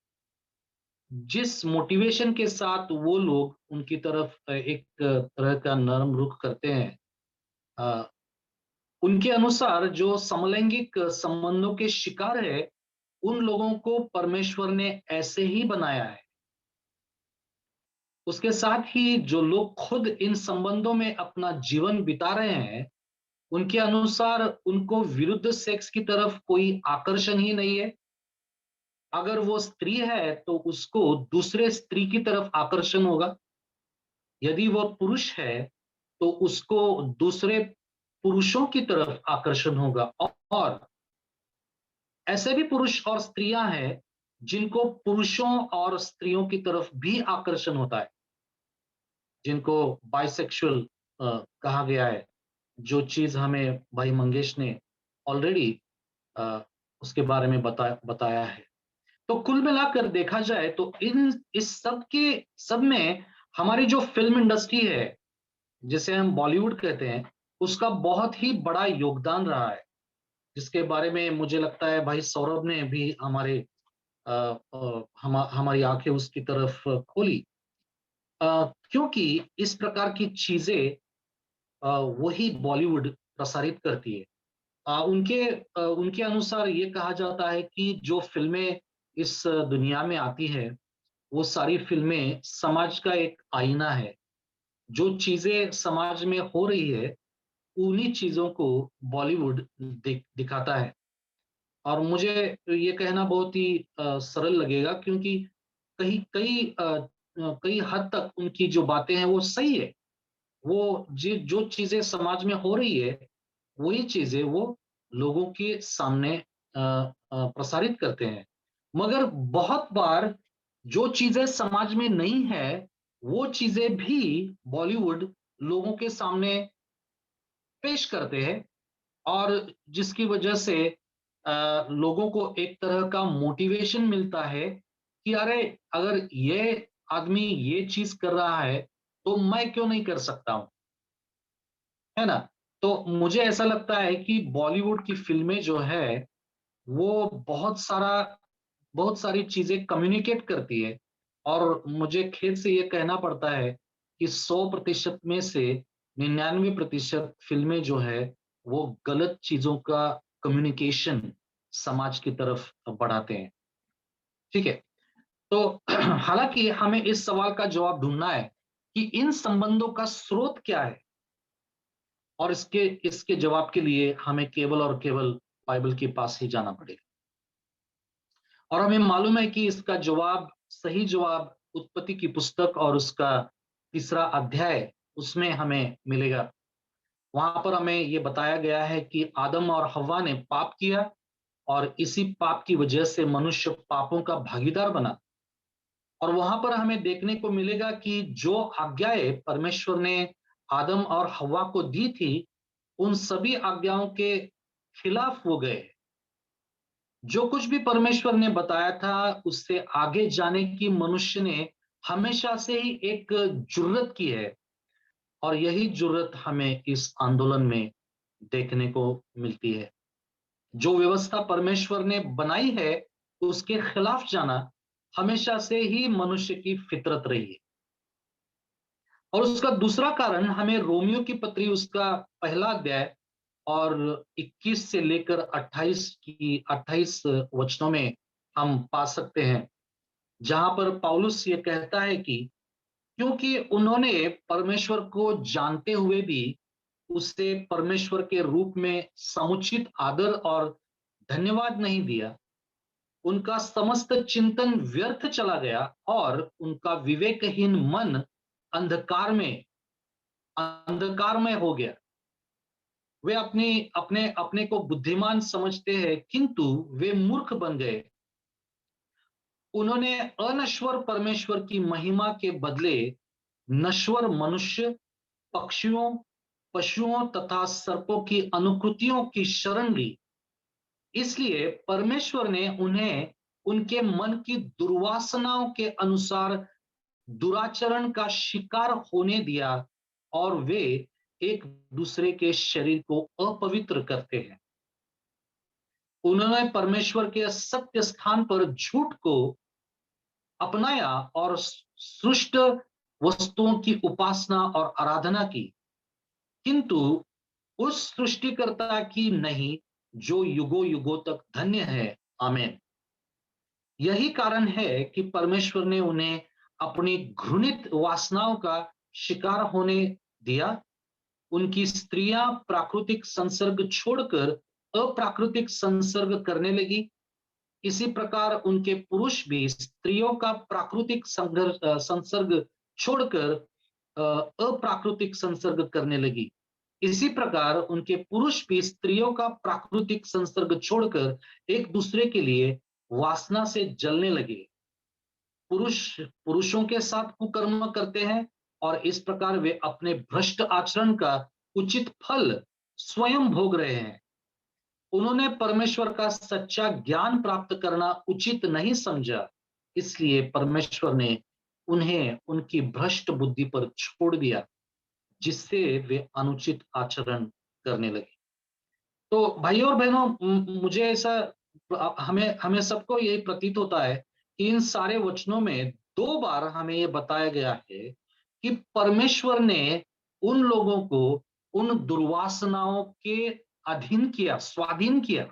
जिस मोटिवेशन के साथ वो लोग उनकी तरफ एक तरह का नरम रुख करते हैं, अ, उनके अनुसार जो समलैंगिक संबंधों के शिकार है, उन लोगों को परमेश्वर ने ऐसे ही बनाया है। उसके साथ ही जो लोग खुद इन संबंधों में अपना जीवन बिता रहे हैं, उनके अनुसार उनको विरुद्ध सेक्स की तरफ कोई आकर्षण ही नहीं है। अगर वो स्त्री है तो उसको दूसरे स्त्री की तरफ आकर्षण होगा। यदि वो पुरुष है तो उसको दूसरे पुरुषों की तरफ आकर्षण होगा। और ऐसे भी पुरुष और स्त्रियां हैं जिनको पुरुषों और स्त्रियों की तरफ भी आकर्षण होता है, जिनको बाइसेक्सुअल कहा गया है। जो चीज हमें भाई मंगेश ने ऑलरेडी उसके बारे में बताया है। तो कुल मिलाकर देखा जाए तो इस सब में हमारी जो फिल्म इंडस्ट्री है, जिसे हम बॉलीवुड कहते हैं, उसका बहुत ही बड़ा योगदान रहा है, जिसके बारे में मुझे लगता है भाई सौरभ ने भी हमारी आंखें उसकी तरफ खोली। क्योंकि इस प्रकार की चीजें वही बॉलीवुड प्रसारित करती है। उनके अनुसार ये कहा जाता है कि जो फिल्में इस दुनिया में आती है, वो सारी फिल्में समाज का एक आईना है। जो चीजें समाज में हो रही है, उन्हीं चीजों को बॉलीवुड दिखाता है। और मुझे ये कहना बहुत ही सरल लगेगा, क्योंकि कई हद तक उनकी जो बातें हैं वो सही है। वो जो चीजें समाज में हो रही है, वही चीजें वो लोगों के सामने प्रसारित करते हैं। मगर बहुत बार जो चीजें समाज में नहीं है, वो चीजें भी बॉलीवुड लोगों के सामने पेश करते हैं, और जिसकी वजह से लोगों को एक तरह का मोटिवेशन मिलता है कि अरे, अगर ये आदमी ये चीज कर रहा है तो मैं क्यों नहीं कर सकता हूं, है ना। तो मुझे ऐसा लगता है कि बॉलीवुड की फिल्में जो है वो बहुत सारी चीजें कम्युनिकेट करती है। और मुझे खेद से ये कहना पड़ता है कि 100% में से 99% फिल्में जो है वो गलत चीजों का कम्युनिकेशन समाज की तरफ बढ़ाते हैं। ठीक है। तो हालांकि हमें इस सवाल का जवाब ढूंढना है कि इन संबंधों का स्रोत क्या है, और इसके जवाब के लिए हमें केवल और केवल बाइबल के पास ही जाना पड़ेगा। और हमें मालूम है कि इसका सही जवाब उत्पत्ति की पुस्तक और उसका 3 अध्याय, उसमें हमें मिलेगा। वहां पर हमें ये बताया गया है कि आदम और हव्वा ने पाप किया, और इसी पाप की वजह से मनुष्य पापों का भागीदार बना। और वहां पर हमें देखने को मिलेगा कि जो आज्ञाएं परमेश्वर ने आदम और हव्वा को दी थी, उन सभी आज्ञाओं के खिलाफ वो गए। जो कुछ भी परमेश्वर ने बताया था, उससे आगे जाने की मनुष्य ने हमेशा से ही एक जुर्रत की है, और यही जुर्रत हमें इस आंदोलन में देखने को मिलती है। जो व्यवस्था परमेश्वर ने बनाई है, उसके खिलाफ जाना हमेशा से ही मनुष्य की फितरत रही है। और उसका दूसरा कारण हमें रोमियो की पत्री, उसका 1 अध्याय और 21 से लेकर 28 वचनों में हम पा सकते हैं, जहां पर पौलुस ये कहता है कि क्योंकि उन्होंने परमेश्वर को जानते हुए भी उसे परमेश्वर के रूप में समुचित आदर और धन्यवाद नहीं दिया, उनका समस्त चिंतन व्यर्थ चला गया, और उनका विवेकहीन मन अंधकार में हो गया। वे अपने अपने को बुद्धिमान समझते हैं, किंतु वे मूर्ख बन गए। उन्होंने अनश्वर परमेश्वर की महिमा के बदले नश्वर मनुष्य, पक्षियों पशुओं तथा सर्पों की अनुकृतियों की शरण ली। इसलिए परमेश्वर ने उन्हें उनके मन की दुर्वासनाओं के अनुसार दुराचरण का शिकार होने दिया और वे एक दूसरे के शरीर को अपवित्र करते हैं। उन्होंने परमेश्वर के सत्य स्थान पर झूठ को अपनाया और सृष्ट वस्तुओं की उपासना और आराधना की, किंतु उस सृष्टिकर्ता की नहीं जो युगों युगों तक धन्य है। आमीन। यही कारण है कि परमेश्वर ने उन्हें अपनी घृणित वासनाओं का शिकार होने दिया। उनकी स्त्रियां प्राकृतिक संसर्ग छोड़कर अप्राकृतिक संसर्ग करने लगी। इसी प्रकार उनके पुरुष भी स्त्रियों का प्राकृतिक संसर्ग छोड़कर अप्राकृतिक संसर्ग करने लगी। इसी प्रकार उनके पुरुष भी स्त्रियों का प्राकृतिक संसर्ग छोड़कर एक दूसरे के लिए वासना से जलने लगे। पुरुषों के साथ कुकर्म करते हैं और इस प्रकार वे अपने भ्रष्ट आचरण का उचित फल स्वयं भोग रहे हैं। उन्होंने परमेश्वर का सच्चा ज्ञान प्राप्त करना उचित नहीं समझा, इसलिए परमेश्वर ने उन्हें उनकी भ्रष्ट बुद्धि पर छोड़ दिया, जिससे वे अनुचित आचरण करने लगे। तो भाइयों और बहनों, मुझे ऐसा हमें सबको यही प्रतीत होता है कि इन सारे वचनों में 2 बार हमें ये बताया गया है कि परमेश्वर ने उन लोगों को उन दुर्वासनाओं के अधीन किया, स्वाधीन किया।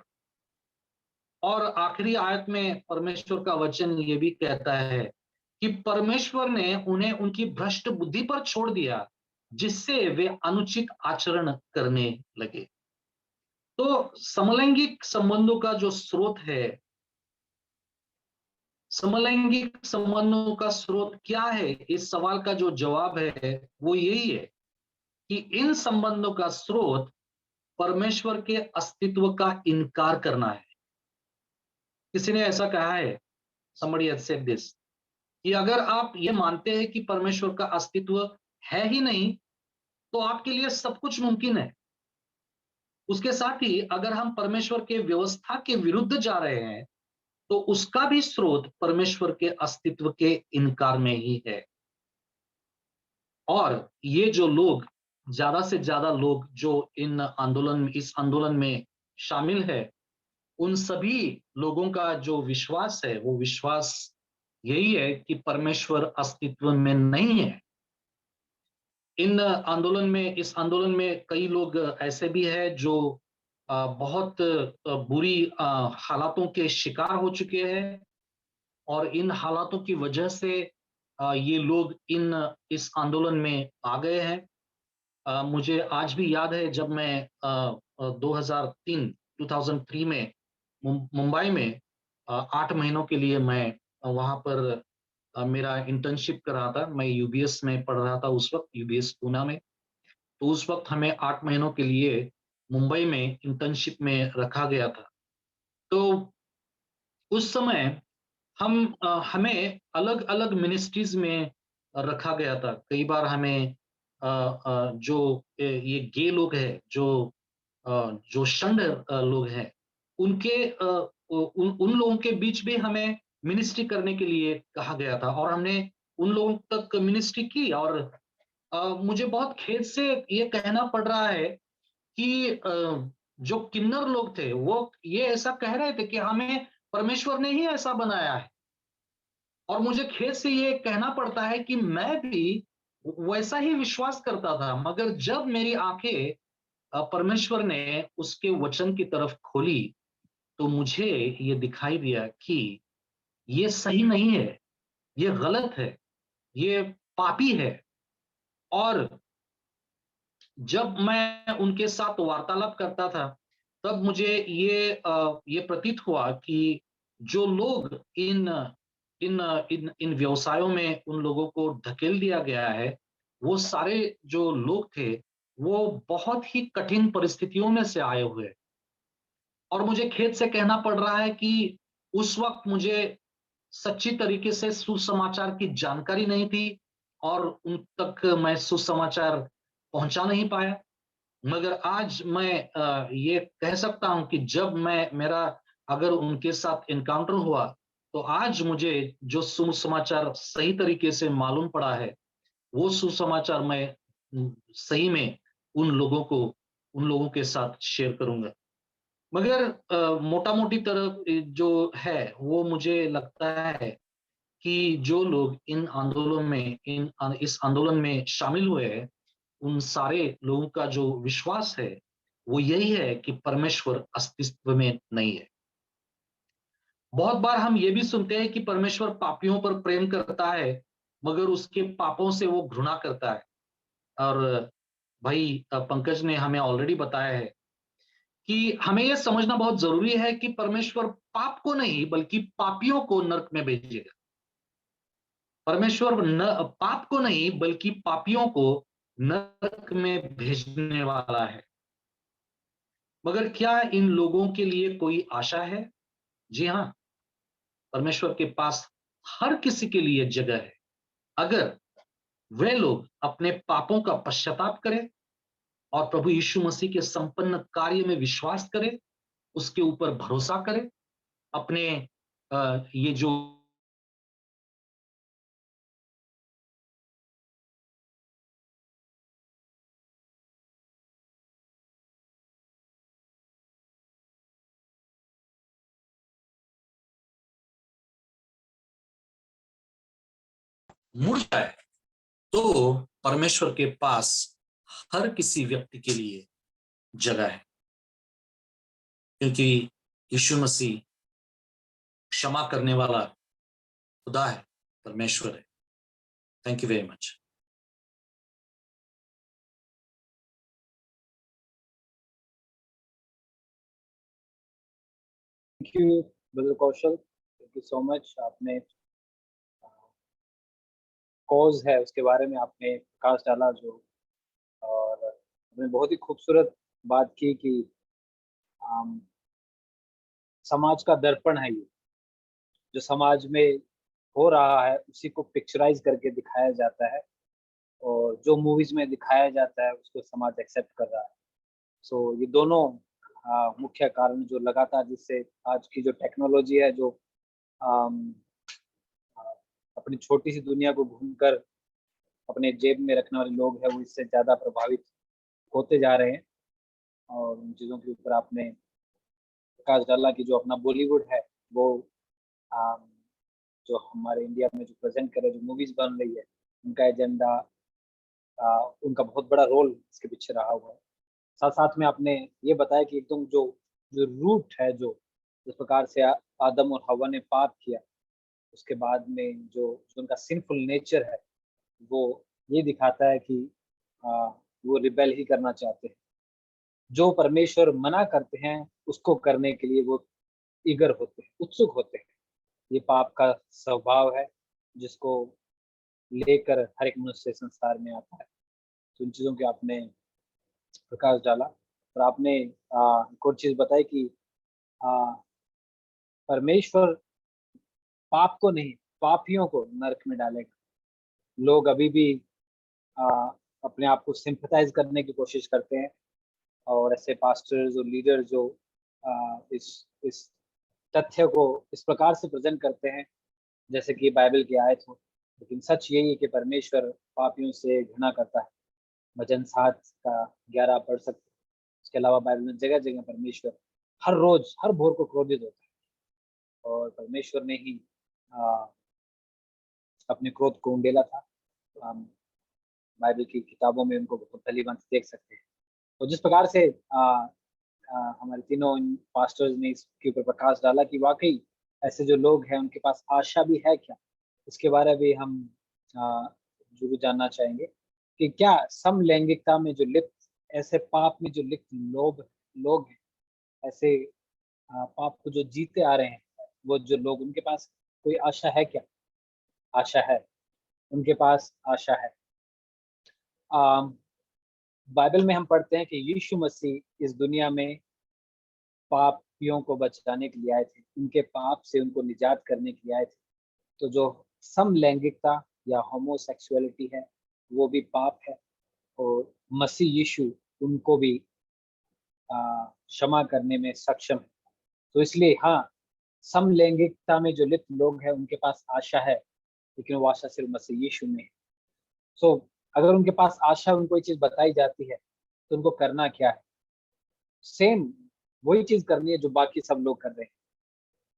और आखिरी आयत में परमेश्वर का वचन ये भी कहता है कि परमेश्वर ने उन्हें उनकी भ्रष्ट बुद्धि पर छोड़ दिया, जिससे वे अनुचित आचरण करने लगे। तो समलैंगिक संबंधों का जो स्रोत है, समलैंगिक संबंधों का स्रोत क्या है, इस सवाल का जो जवाब है वो यही है कि इन संबंधों का स्रोत परमेश्वर के अस्तित्व का इनकार करना है। किसी ने ऐसा कहा है, somebody has said this, कि अगर आप ये मानते हैं कि परमेश्वर का अस्तित्व है ही नहीं, तो आपके लिए सब कुछ मुमकिन है। उसके साथ ही अगर हम परमेश्वर के व्यवस्था के विरुद्ध जा रहे हैं, तो उसका भी स्रोत परमेश्वर के अस्तित्व के इनकार में ही है। और ये जो लोग, ज्यादा से ज्यादा लोग जो इस आंदोलन में शामिल है, उन सभी लोगों का जो विश्वास है, वो विश्वास यही है कि परमेश्वर अस्तित्व में नहीं है। इस आंदोलन में कई लोग ऐसे भी हैं जो बहुत बुरी हालातों के शिकार हो चुके हैं, और इन हालातों की वजह से ये लोग इस आंदोलन में आ गए हैं। मुझे आज भी याद है जब मैं 2003 में मुंबई में 8 महीनों के लिए मैं वहां पर मेरा इंटर्नशिप कर रहा था। मैं यूबीएस में पढ़ रहा था उस वक्त, यूबीएस पूना में। तो उस वक्त हमें 8 महीनों के लिए मुंबई में इंटर्नशिप में रखा गया था। तो उस समय हमें अलग अलग मिनिस्ट्रीज में रखा गया था। कई बार हमें जो ये गे लोग हैं, जो षंड लोग हैं, उन लोगों के बीच भी हमें मिनिस्ट्री करने के लिए कहा गया था, और हमने उन लोगों तक मिनिस्ट्री की। और मुझे बहुत खेद से ये कहना पड़ रहा है कि जो किन्नर लोग थे वो ये ऐसा कह रहे थे कि हमें परमेश्वर ने ही ऐसा बनाया है। और मुझे खेद से ये कहना पड़ता है कि मैं भी वैसा ही विश्वास करता था, मगर जब मेरी आंखें परमेश्वर ने उसके वचन की तरफ खोली, तो मुझे ये दिखाई दिया कि ये सही नहीं है, ये गलत है, ये पापी है। और जब मैं उनके साथ वार्तालाप करता था, तब मुझे ये प्रतीत हुआ कि जो लोग इन व्यवसायों में उन लोगों को धकेल दिया गया है, वो सारे जो लोग थे, वो बहुत ही कठिन परिस्थितियों में से आए हुए। और मुझे खेद से कहना पड़ रहा है कि उस वक्त मुझे सच्ची तरीके से सुसमाचार की जानकारी नहीं थी, और उन तक मैं सुसमाचार पहुंचा नहीं पाया। मगर आज मैं ये कह सकता हूं कि जब मेरा अगर उनके साथ इनकाउंटर हुआ, तो आज मुझे जो सुसमाचार सही तरीके से मालूम पड़ा है, वो सुसमाचार मैं सही में उन लोगों के साथ शेयर करूंगा। मगर मोटा मोटी तरफ जो है वो मुझे लगता है कि जो लोग इस आंदोलन में शामिल हुए हैं, उन सारे लोगों का जो विश्वास है वो यही है कि परमेश्वर अस्तित्व में नहीं है। बहुत बार हम ये भी सुनते हैं कि परमेश्वर पापियों पर प्रेम करता है, मगर उसके पापों से वो घृणा करता है। और भाई पंकज ने हमें ऑलरेडी बताया है कि हमें यह समझना बहुत जरूरी है कि परमेश्वर पाप को नहीं बल्कि पापियों को नरक में भेजेगा। परमेश्वर न पाप को नहीं बल्कि पापियों को नरक में भेजने वाला है। मगर क्या इन लोगों के लिए कोई आशा है? जी हाँ, परमेश्वर के पास हर किसी के लिए जगह है, अगर वे लोग अपने पापों का पश्चाताप करें और प्रभु यीशु मसीह के संपन्न कार्य में विश्वास करें, उसके ऊपर भरोसा करें, अपने ये जो मुड़ जाए, तो परमेश्वर के पास हर किसी व्यक्ति के लिए जगह है, क्योंकि यीशु मसीह क्षमा करने वाला खुदा है, परमेश्वर है। Thank you very much. Thank you brother Kaushal, thank you so much. आपने कॉज है उसके बारे में आपने प्रकाश डाला जो, और आपने बहुत ही खूबसूरत बात की कि समाज का दर्पण है ये, जो समाज में हो रहा है उसी को पिक्चराइज करके दिखाया जाता है, और जो मूवीज में दिखाया जाता है उसको समाज एक्सेप्ट कर रहा है। सो ये दोनों मुख्य कारण जो लगातार, जिससे आज की जो टेक्नोलॉजी है, जो आम, आ, अपनी छोटी सी दुनिया को घूमकर अपने जेब में रखने वाले लोग हैं, वो इससे ज्यादा प्रभावित होते जा रहे हैं। और उन चीजों के ऊपर आपने प्रकाश डाला कि जो अपना बॉलीवुड है वो आम, जो हमारे इंडिया में जो प्रेजेंट करे, जो मूवीज बन रही है, उनका एजेंडा, उनका बहुत बड़ा रोल इसके पीछे रहा हुआ है। साथ साथ में आपने ये बताया कि एकदम जो जो रूट है, जो जिस प्रकार से आदम और हवा ने पाप किया, उसके बाद में जो उनका सिंफुल नेचर है, वो ये दिखाता है कि वो रिबेल ही करना चाहते हैं। जो परमेश्वर मना करते हैं उसको करने के लिए वो ईगर होते हैं, उत्सुक होते हैं। ये पाप का स्वभाव है जिसको लेकर हर एक मनुष्य संसार में आता है। तो इन चीजों के आपने प्रकाश डाला, और आपने एक और चीज बताई कि आ, परमेश्वर पाप को नहीं, पापियों को नरक में डालेगा। लोग अभी भी आ, अपने आप को सिंपथाइज करने की कोशिश करते हैं, और ऐसे पास्टर्स और लीडर जो इस तथ्य को इस प्रकार से प्रेजेंट करते हैं जैसे कि बाइबल की आयत हो। लेकिन सच यही है कि परमेश्वर पापियों से घृणा करता है। भजन 7 का 11 पढ़ सकते हैं। इसके अलावा बाइबल में जगह जगह परमेश्वर हर रोज हर भोर को क्रोधित होता है, और परमेश्वर ने ही अपने क्रोध को उंडेला था। हम बाइबल की किताबों में उनको बहुत भलीभांति देख सकते हैं। तो जिस प्रकार से हमारे तीनों पास्टर्स ने इसके ऊपर प्रकाश डाला कि वाकई ऐसे जो लोग हैं उनके पास आशा भी है क्या, इसके बारे में हम जरूर जानना चाहेंगे कि क्या समलैंगिकता में जो लिप्त, ऐसे पाप में जो लिप्त लोग हैं, ऐसे पाप को जो जीते आ रहे हैं, वो जो लोग, उनके पास कोई आशा है क्या? आशा है, उनके पास आशा है। बाइबल में हम पढ़ते हैं कि यीशु मसीह इस दुनिया में पापियों को बचाने के लिए आए थे, उनके पाप से उनको निजात करने के लिए आए थे। तो जो समलैंगिकता या होमोसेक्सुअलिटी है वो भी पाप है, और मसीह यीशु उनको भी क्षमा करने में सक्षम है। तो इसलिए हाँ, समलैंगिकता में जो लिप्त लोग हैं उनके पास आशा है, लेकिन वो आशा सिर्फ मसीह यीशु में है। सो अगर उनके पास आशा, उनको ये चीज बताई जाती है, तो उनको करना क्या है? सेम वही चीज करनी है जो बाकी सब लोग कर रहे हैं।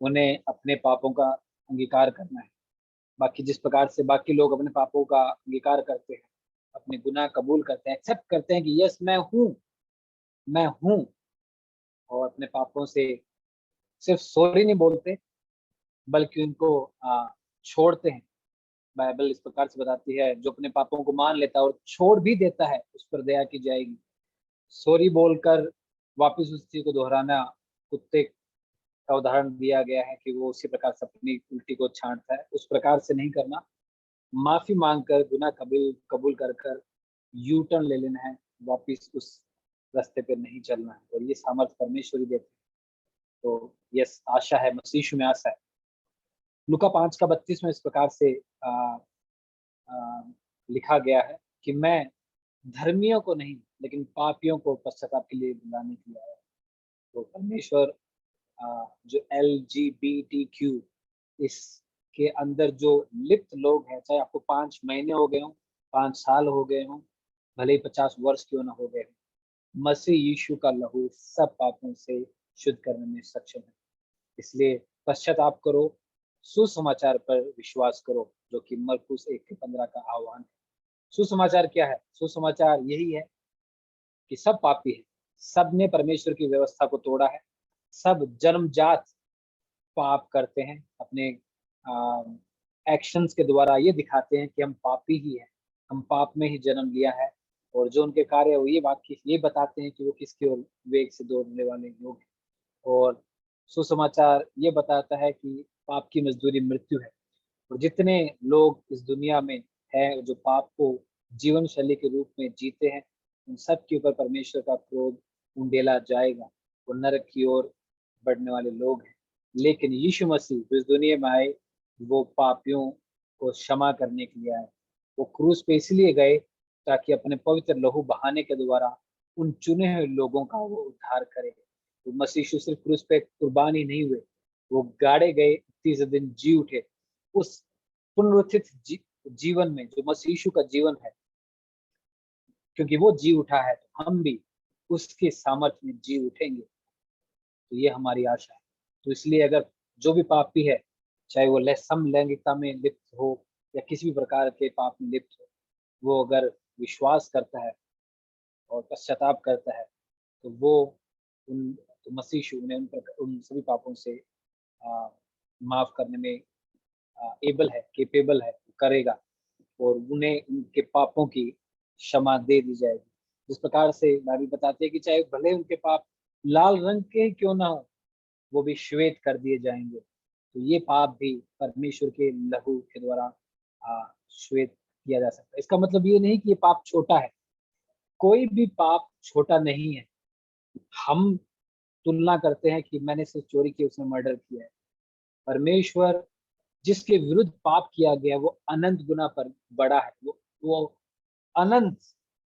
उन्हें अपने पापों का अंगीकार करना है। बाकी जिस प्रकार से बाकी लोग अपने पापों का अंगीकार करते हैं, अपने गुनाह कबूल करते हैं, एक्सेप्ट करते हैं कि यस मैं हूँ, और अपने पापों से सिर्फ सॉरी नहीं बोलते, बल्कि उनको छोड़ते हैं। बाइबल इस प्रकार से बताती है, जो अपने पापों को मान लेता है और छोड़ भी देता है, उस पर दया की जाएगी। सॉरी बोलकर वापस उस चीज को दोहराना, कुत्ते का उदाहरण दिया गया है कि वो उसी प्रकार से अपनी उल्टी को छांटता है, उस प्रकार से नहीं करना। माफी मांगकर, गुनाह कबूल कर कर यू टर्न ले लेना है, वापिस उस रास्ते पे नहीं चलना है, और ये सामर्थ्य परमेश्वर ही देते हैं। तो यस, आशा है, मसीह यीशु में आशा है। लूका 5:32 में इस प्रकार से लिखा गया है कि मैं धर्मियों को नहीं, लेकिन पापियों को पश्चाताप के लिए बुलाने के लिए आया। तो परमेश्वर जो LGBTQ इसके अंदर जो लिप्त लोग हैं, चाहे आपको 5 महीने हो गए हों, 5 साल हो गए हों, भले ही 50 वर्ष क्यों ना हो गए हों, मसीह यीशु का लहू सब पापों से शुद्ध करने में सक्षम है। इसलिए पश्चाताप करो, सुसमाचार पर विश्वास करो, जो कि मरकुस 1:15 का आह्वान है। सुसमाचार क्या है? सुसमाचार यही है कि सब पापी है, सब ने परमेश्वर की व्यवस्था को तोड़ा है, सब जन्मजात पाप करते हैं, अपने एक्शंस के द्वारा ये दिखाते हैं कि हम पापी ही हैं, हम पाप में ही जन्म लिया है, और जो उनके कार्य वो ये बताते हैं कि वो किसकी ओर वेग से दौड़ने वाले लोग हैं। और सुसमाचार ये बताता है कि पाप की मजदूरी मृत्यु है, और जितने लोग इस दुनिया में हैं जो पाप को जीवन शैली के रूप में जीते हैं, उन सब के ऊपर परमेश्वर का क्रोध उंडेला जाएगा, वो नरक की ओर बढ़ने वाले लोग हैं। लेकिन यीशु मसीह जो इस दुनिया में आए, वो पापियों को क्षमा करने के लिए आए। वो क्रूस पे इसलिए गए ताकि अपने पवित्र लहू बहाने के द्वारा उन चुने हुए लोगों का वो उद्धार करे। तो मसीह यीशु सिर्फ क्रूस पे कुर्बान ही नहीं हुए, वो गाड़े गए, तीसरे दिन जी उठे। उस पुनरुत्थित जीवन में जो मसीह यीशु का जीवन है, क्योंकि वो जी उठा है, तो हम भी उसके सामर्थ्य में जी उठेंगे। तो ये हमारी आशा है। तो इसलिए अगर जो भी पापी है, चाहे वो समलैंगिकता में लिप्त हो या किसी भी प्रकार के पाप में लिप्त हो, वो अगर विश्वास करता है और पश्चाताप करता है, तो वो तो मसीह यीशु उन्हें उन सभी पापों से माफ करने में केपेबल है, करेगा, और उन्हें उनके पापों की क्षमा दे दी जाएगी। जिस प्रकार से बाइबल बताती है कि चाहे भले उनके पाप लाल रंग के क्यों ना हो, वो भी श्वेत कर दिए जाएंगे। तो ये पाप भी परमेश्वर के लहू के द्वारा श्वेत किया जा सकता है। इसका मतलब ये नहीं कि ये पाप छोटा है, कोई भी पाप छोटा नहीं है। हम तुलना करते हैं कि मैंने सिर्फ चोरी की, उसने मर्डर किया है। परमेश्वर जिसके विरुद्ध पाप किया गया वो अनंत गुना पर बड़ा है। वो अनंत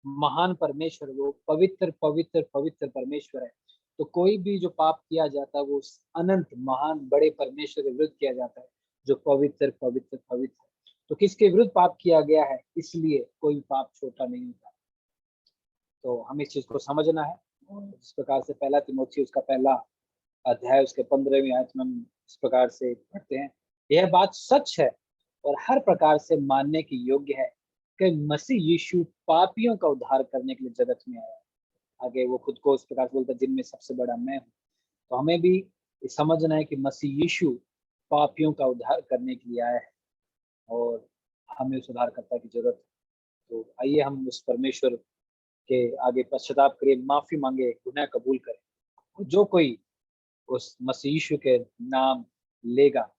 महान परमेश्वर, वो पवित्र पवित्र पवित्र परमेश्वर है। तो कोई भी जो पाप किया जाता है वो उस अनंत महान बड़े परमेश्वर के विरुद्ध किया जाता है, जो पवित्र पवित्र पवित्र है। तो किसके विरुद्ध पाप किया गया है, इसलिए कोई पाप छोटा नहीं होता। तो हमें इस चीज को समझना है। और इस प्रकार से 1 तिमोथी उसका 1 अध्याय उसके 15वीं आयत में हम इस प्रकार से पढ़ते हैं, यह बात सच है और हर प्रकार से मानने की योग्य है कि मसीह यीशु पापियों का उद्धार करने के लिए जगत में आया। आगे वो खुद को इस प्रकार से बोलता है, जिनमें सबसे बड़ा मैं हूँ। तो हमें भी ये समझना है कि मसीह यीशु पापियों का उद्धार करने के लिए आया है, और हमें उस उद्धारकर्ता की जरूरत है। तो आइए हम उस परमेश्वर के आगे पश्चाताप करें, माफी मांगे, गुनाह कबूल करें। जो कोई उस मसीह यीशु के नाम लेगा,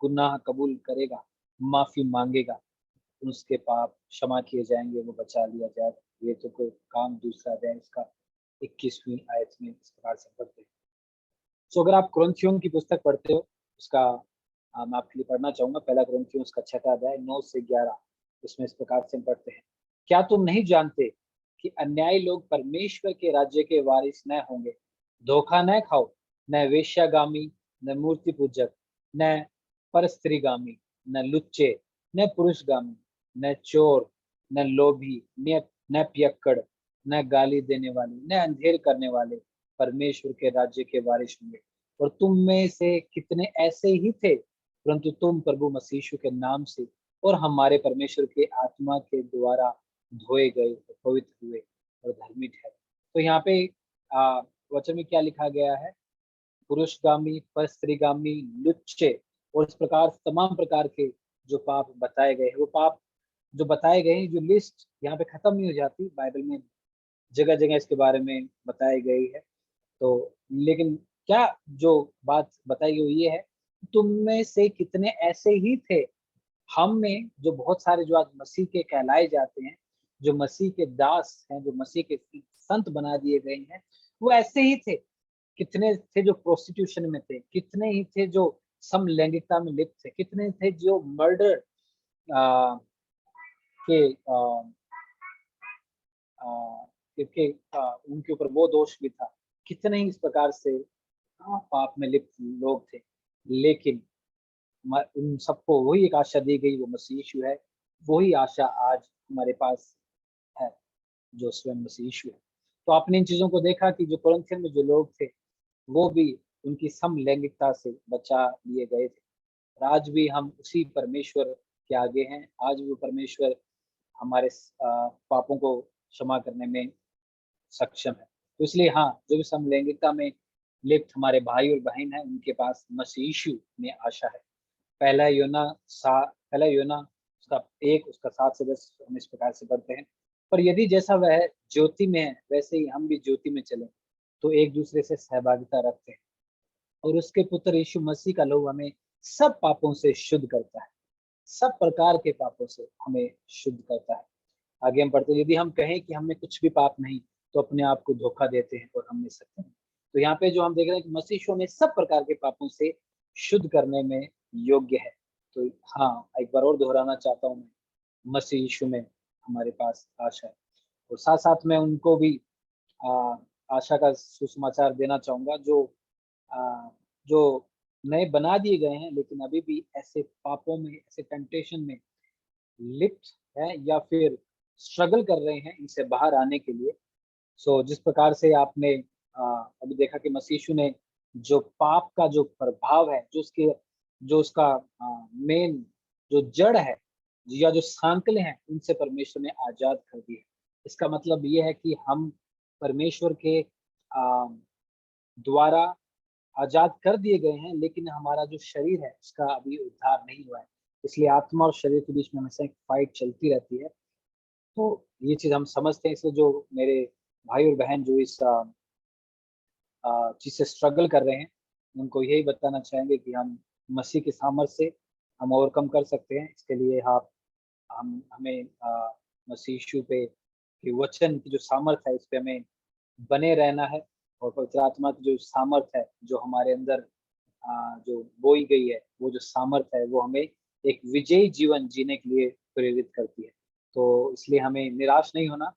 गुनाह कबूल करेगा, माफी मांगेगा, उसके पाप क्षमा किए जाएंगे, वो बचा लिया जाएगा। ये तो कोई काम दूसरा है। इसका 21वीं आयत में इस प्रकार से पढ़ते हैं। तो अगर आप कुरिन्थियों की पुस्तक पढ़ते हो, उसका मैं आपके लिए पढ़ना चाहूंगा। 1 कुरिन्थियों उसका 6 अध्याय 9 से 11, इसमें इस प्रकार से हम पढ़ते हैं, क्या तुम नहीं जानते कि अन्यायी लोग परमेश्वर के राज्य के वारिस न होंगे। धोखा न खाओ, न वेश्यागामी, न मूर्ति पूजक, न परस्त्रीगामी, न लुच्चे, न पुरुषगामी, न चोर, न लोभी, न पियक्कड़, न गाली देने वाले, न अंधेर करने वाले परमेश्वर के राज्य के वारिस होंगे। और तुम में से कितने ऐसे ही थे, परंतु तुम प्रभु मसीह यीशु के नाम से और हमारे परमेश्वर के आत्मा के द्वारा धोए गए, पवित्र हुए और धर्मी ठहरे। तो यहाँ पे वचन में क्या लिखा गया है? पुरुषगामी, परस्त्रीगामी, लुच्चे और इस प्रकार तमाम प्रकार के जो पाप बताए गए हैं, वो पाप जो बताए गए हैं, जो लिस्ट यहाँ पे खत्म नहीं हो जाती। बाइबल में जगह जगह इसके बारे में बताई गई है। तो लेकिन क्या जो बात बताई गई ये है, तुम में से कितने ऐसे ही थे, हम में जो बहुत सारे जो आज मसीह के कहलाए जाते हैं, जो मसीह के दास हैं, जो मसीह के संत बना दिए गए हैं, वो ऐसे ही थे। कितने थे जो प्रोस्टिट्यूशन में थे, कितने ही थे जो समलैंगिकता में लिप्त थे, कितने थे जो मर्डर के क्योंकि उनके ऊपर वो दोष भी था। कितने ही इस प्रकार से पाप में लिप्त लोग थे, लेकिन उन सबको वही एक आशा दी गई, वो मसीह यीशु है। वही आशा आज हमारे पास है, जो स्वयं मसीह यीशु है। तो आपने इन चीजों को देखा कि जो कुरिन्थियन में जो लोग थे, वो भी उनकी समलैंगिकता से बचा लिए गए थे। आज भी हम उसी परमेश्वर के आगे हैं। आज भी वो परमेश्वर हमारे पापों को क्षमा करने में सक्षम है। तो इसलिए हाँ, जो भी समलैंगिकता में लिप्त हमारे भाई और बहन है, उनके पास मसीह यीशु में आशा है। पहला योना उसका 1 उसका 7 से 10 हम इस प्रकार से पढ़ते हैं। पर यदि जैसा वह ज्योति में है, वैसे ही हम भी ज्योति में चलें, तो एक दूसरे से सहभागिता रखते हैं। और उसके पुत्र यीशु मसीह का लहू हमें सब पापों से शुद्ध करता है, सब प्रकार के पापों से हमें शुद्ध करता है। आगे हम पढ़ते हैं, यदि हम कहें कि हमें कुछ भी पाप नहीं, तो अपने आप को धोखा देते हैं और हम में सत्य नहीं। तो यहाँ पे जो हम देख रहे हैं कि मसीह यीशु हमें सब प्रकार के पापों से शुद्ध करने में योग्य है। तो हाँ, एक बार और दोहराना चाहता हूँ मैं, मसीह यीशु में हमारे पास आशा है। और साथ साथ में उनको भी आशा का सुसमाचार देना चाहूंगा जो नए बना दिए गए हैं, लेकिन अभी भी ऐसे पापों में, ऐसे टेम्पटेशन में लिप्त है या फिर स्ट्रगल कर रहे हैं इनसे बाहर आने के लिए। सो जिस प्रकार से आपने अभी देखा कि मसीह यीशु ने जो पाप का जो प्रभाव है, जो उसका मेन जो जड़ है या जो सांकले हैं, उनसे परमेश्वर ने आजाद कर दिए। इसका मतलब ये है कि हम परमेश्वर के द्वारा आजाद कर दिए गए हैं, लेकिन हमारा जो शरीर है उसका अभी उद्धार नहीं हुआ है। इसलिए आत्मा और शरीर के बीच में हमेशा एक फाइट चलती रहती है। तो ये चीज हम समझते हैं। इसलिए जो मेरे भाई और बहन जो इस चीज से स्ट्रगल कर रहे हैं, उनको यही बताना चाहेंगे कि हम मसीह के सामर्थ्य से हम ओवरकम कर सकते हैं। इसके लिए हमें मसीह यीशु पे के वचन की जो सामर्थ्य है, इस पे हमें बने रहना है। और पवित्र आत्मा की जो सामर्थ्य है, जो हमारे अंदर जो बोई गई है, वो जो सामर्थ्य है, वो हमें एक विजयी जीवन जीने के लिए प्रेरित करती है। तो इसलिए हमें निराश नहीं होना।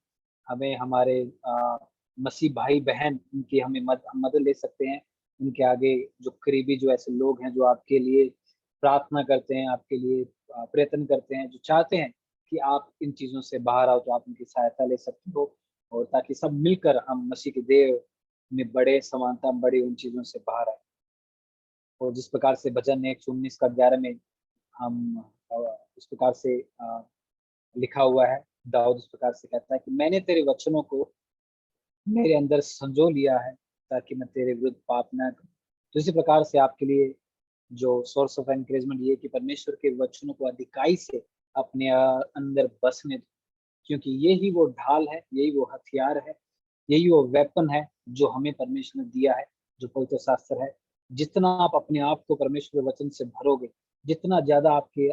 हमें हमारे मसीह भाई बहन, उनकी हमें मदद ले सकते हैं। उनके आगे जो करीबी जो ऐसे लोग हैं जो आपके लिए प्रार्थना करते हैं, आपके लिए प्रयत्न करते हैं, जो चाहते हैं कि आप इन चीजों से बाहर आओ, तो आप उनकी सहायता ले सकते हो। और ताकि सब मिलकर हम मसीह के देह में बड़े समानता, बड़े उन चीजों से बाहर आए। और जिस प्रकार से भजन 119 का 11 में हम इस प्रकार से लिखा हुआ है, दाऊद इस प्रकार से कहता है कि मैंने तेरे वचनों को मेरे अंदर संजो लिया है, ताकि मैं तेरे विरुद्ध पाप न करूं। तो इसी प्रकार से आपके लिए जो सोर्स ऑफ एनकरेजमेंट ये कि परमेश्वर के वचनों को अधिकाई से अपने अंदर बसने दो, क्योंकि यही वो ढाल है, यही वो हथियार है, यही वो वेपन है जो हमें परमेश्वर ने दिया है, जो पवित्र शास्त्र है। जितना आप अपने आप को परमेश्वर के वचन से भरोगे, जितना ज्यादा आपके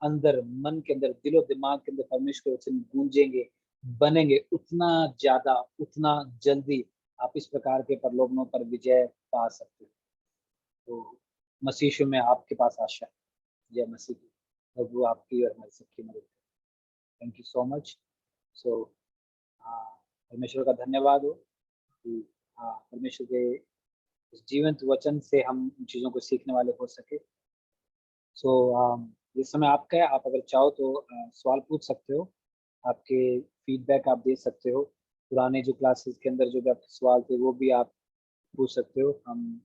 अंदर, मन के अंदर, दिलो दिमाग के अंदर परमेश्वर के वचन गूंजेंगे, बनेंगे, उतना ज्यादा, उतना जल्दी आप इस प्रकार के प्रलोभनों पर विजय पा सकते हो। तो मसीह में आपके पास आशा है। जय मसीह की। प्रभु आपकी और हमारी सबकी मदद। Thank you so much. So परमेश्वर का धन्यवाद हो कि परमेश्वर के इस जीवंत वचन से हम उन चीज़ों को सीखने वाले हो सके। सो ये समय आपका है, आप अगर चाहो तो सवाल पूछ सकते हो, आपके फीडबैक आप दे सकते हो, पुराने जो क्लासेस के अंदर जो भी आपके सवाल थे वो भी आप पूछ सकते हो। हम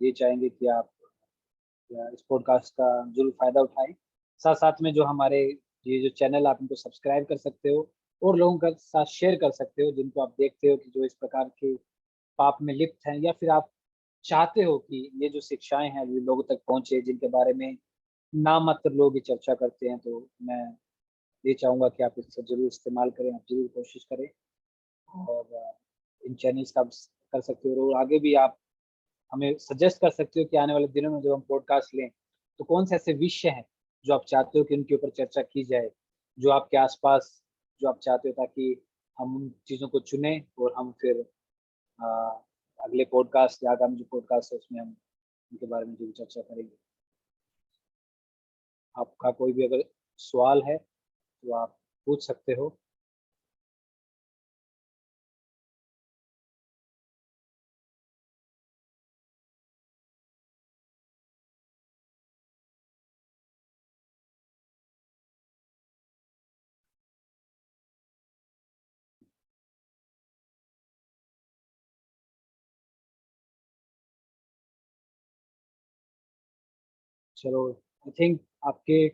ये चाहेंगे कि आप इस पॉडकास्ट का जरूर फायदा उठाएं। साथ साथ में जो हमारे ये जो चैनल आप इनको सब्सक्राइब कर सकते हो और लोगों के साथ शेयर कर सकते हो जिनको आप देखते हो कि जो इस प्रकार के पाप में लिप्त हैं, या फिर आप चाहते हो कि ये जो शिक्षाएं हैं वो लोगों तक पहुंचे जिनके बारे में ना मात्र लोग ही चर्चा करते हैं। तो मैं ये चाहूंगा कि आप इससे जरूर इस्तेमाल करें, आप जरूर कोशिश करें और इन चैनल्स का आप कर सकते हो। और आगे भी आप हमें सजेस्ट कर सकते हो कि आने वाले दिनों में जब हम पॉडकास्ट लें तो कौन से ऐसे विषय हैं जो आप चाहते हो कि उनके ऊपर चर्चा की जाए, जो आपके आसपास जो आप चाहते हो, ताकि हम उन चीज़ों को चुनें और हम फिर अगले पॉडकास्ट या आगामी जो पॉडकास्ट है उसमें हम उनके बारे में जो चर्चा करेंगे। आपका कोई भी अगर सवाल है तो आप पूछ सकते हो। चलो, आई थिंक आपके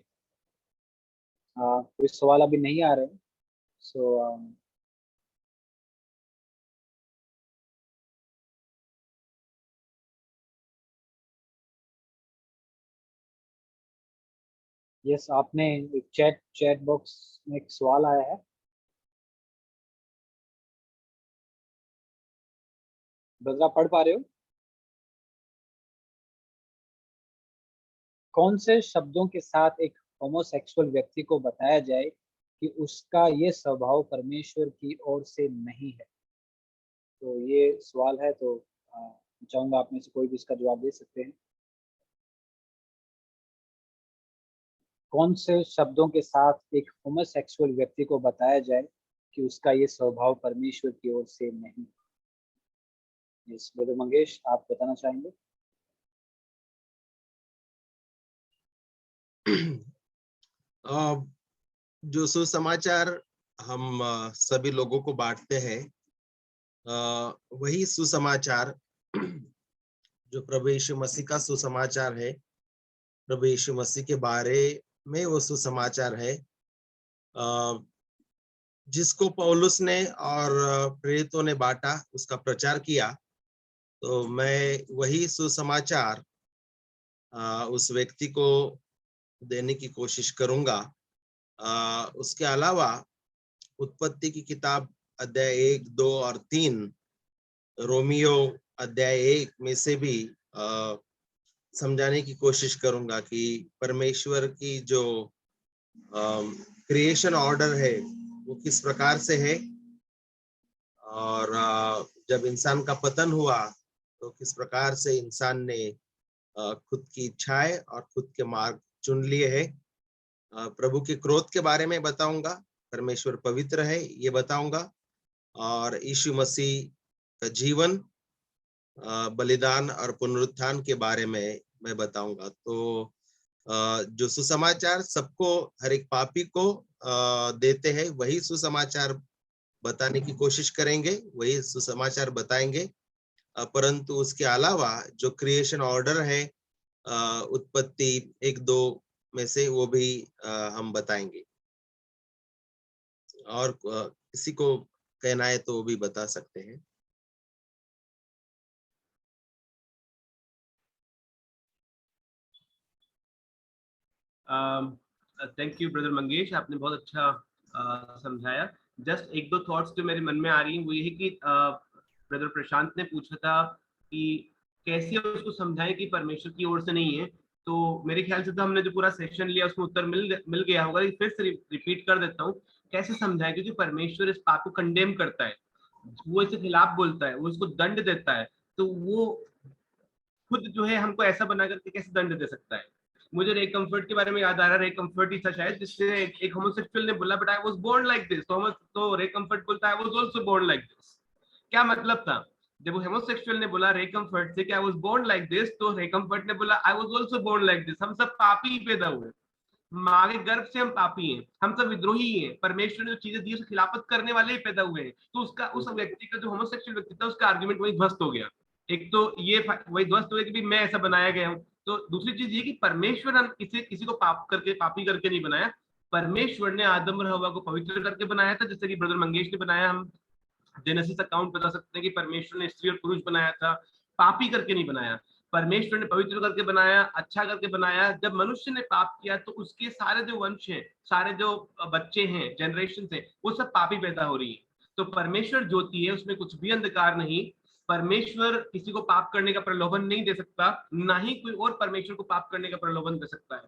कोई सवाल अभी नहीं आ रहे हैं। सो यस, आपने एक चैट बॉक्स में एक सवाल आया है। ब्रदर, आप पढ़ पा रहे हो? कौन से शब्दों के साथ एक होमोसेक्सुअल व्यक्ति को बताया जाए कि उसका ये स्वभाव परमेश्वर की ओर से नहीं है? तो ये सवाल है, तो चाहूंगा आप में से कोई भी इसका जवाब दे सकते हैं। कौन से शब्दों के साथ एक होमोसेक्सुअल व्यक्ति को बताया जाए कि उसका ये स्वभाव परमेश्वर की ओर से नहीं? यस ब्रदर मंगेश, आप बताना चाहेंगे? जो सुसमाचार हम सभी लोगों को बांटते हैं, वही सुसमाचार जो प्रभु यीशु मसीह का सुसमाचार है, प्रभु यीशु मसीह के बारे में वो सुसमाचार है जिसको पौलुस ने और प्रेरितों ने बांटा, उसका प्रचार किया। तो मैं वही सुसमाचार उस व्यक्ति को देने की कोशिश करूंगा। उसके अलावा उत्पत्ति की किताब अध्याय 1, 2 और 3, रोमियो अध्याय 1 में से भी समझाने की कोशिश करूंगा कि परमेश्वर की जो क्रिएशन ऑर्डर है वो किस प्रकार से है, और जब इंसान का पतन हुआ तो किस प्रकार से इंसान ने खुद की इच्छाएं और खुद के मार्ग चुन लिए हैं। प्रभु के क्रोध के बारे में बताऊंगा, परमेश्वर पवित्र है ये बताऊंगा, और यीशु मसीह का जीवन, बलिदान और पुनरुत्थान के बारे में मैं बताऊंगा। तो जो सुसमाचार सबको, हर एक पापी को देते हैं, वही सुसमाचार बताने की कोशिश करेंगे, वही सुसमाचार बताएंगे। परंतु उसके अलावा जो क्रिएशन ऑर्डर है उत्पत्ति 1, 2 में से, वो भी हम बताएंगे। और किसी को कहना है तो वो भी बता सकते हैं। थैंक यू ब्रदर मंगेश, आपने बहुत अच्छा समझाया। जस्ट एक दो थॉट्स जो मेरे मन में आ रही हैं वो यही कि ब्रदर प्रशांत ने पूछा था कि कैसे उसको समझाएं कि परमेश्वर की ओर से नहीं है। तो मेरे ख्याल से तो हमने जो पूरा सेशन लिया उसमें उत्तर मिल गया होगा। फिर से रिपीट कर देता हूँ, कैसे समझाएं, क्योंकि परमेश्वर इस पाप को कंडेम करता है, वो इसके खिलाफ बोलता है, वो इसको दंड देता है। तो वो खुद जो है हमको ऐसा बना करके कैसे दंड दे सकता है? मुझे रे कंफर्ट के बारे में याद आ रहा है, रे कंफर्ट ही था शायद, जिसने एक होमोसेक्सुअल ने बोला but I was born like this, तो रे कंफर्ट बोलता है I was also born like this. क्या मतलब था? जब होमोसेक्सुअल ने बोला रे कंफर्ट से कि I was born like this, तो रे कंफर्ट ने बोला I was also born like this. हम सब पापी पैदा हुए, माँ के गर्भ से हम पापी हैं, हम सब विद्रोही हैं, परमेश्वर ने जो चीजें दी उसकी खिलाफत करने वाले ही पैदा हुए हैं। तो उसका उस व्यक्ति का जो होमोसेक्सुअल व्यक्ति था उसका आर्गुमेंट वही ध्वस्त हो गया। एक तो ये वही ध्वस्त हो गया कि मैं ऐसा बनाया गया हूँ। तो दूसरी चीज ये कि परमेश्वर हम किसी को पापी करके नहीं बनाया। परमेश्वर ने आदम और हवा को पवित्र करके बनाया था, जैसे कि ब्रदर मंगेश ने बनाया। हम जेनेसिस अकाउंट बता सकते हैं कि परमेश्वर ने स्त्री और पुरुष बनाया था, पापी करके नहीं बनाया। परमेश्वर ने पवित्र करके बनाया, अच्छा करके बनाया। जब मनुष्य ने पाप किया तो उसके सारे जो वंश हैं, सारे जो बच्चे हैं, जनरेशन है, वो सब पापी पैदा हो रही है। तो परमेश्वर ज्योति है, उसमें कुछ भी अंधकार नहीं। परमेश्वर किसी को पाप करने का प्रलोभन नहीं दे सकता, ना ही कोई और परमेश्वर को पाप करने का प्रलोभन दे सकता है।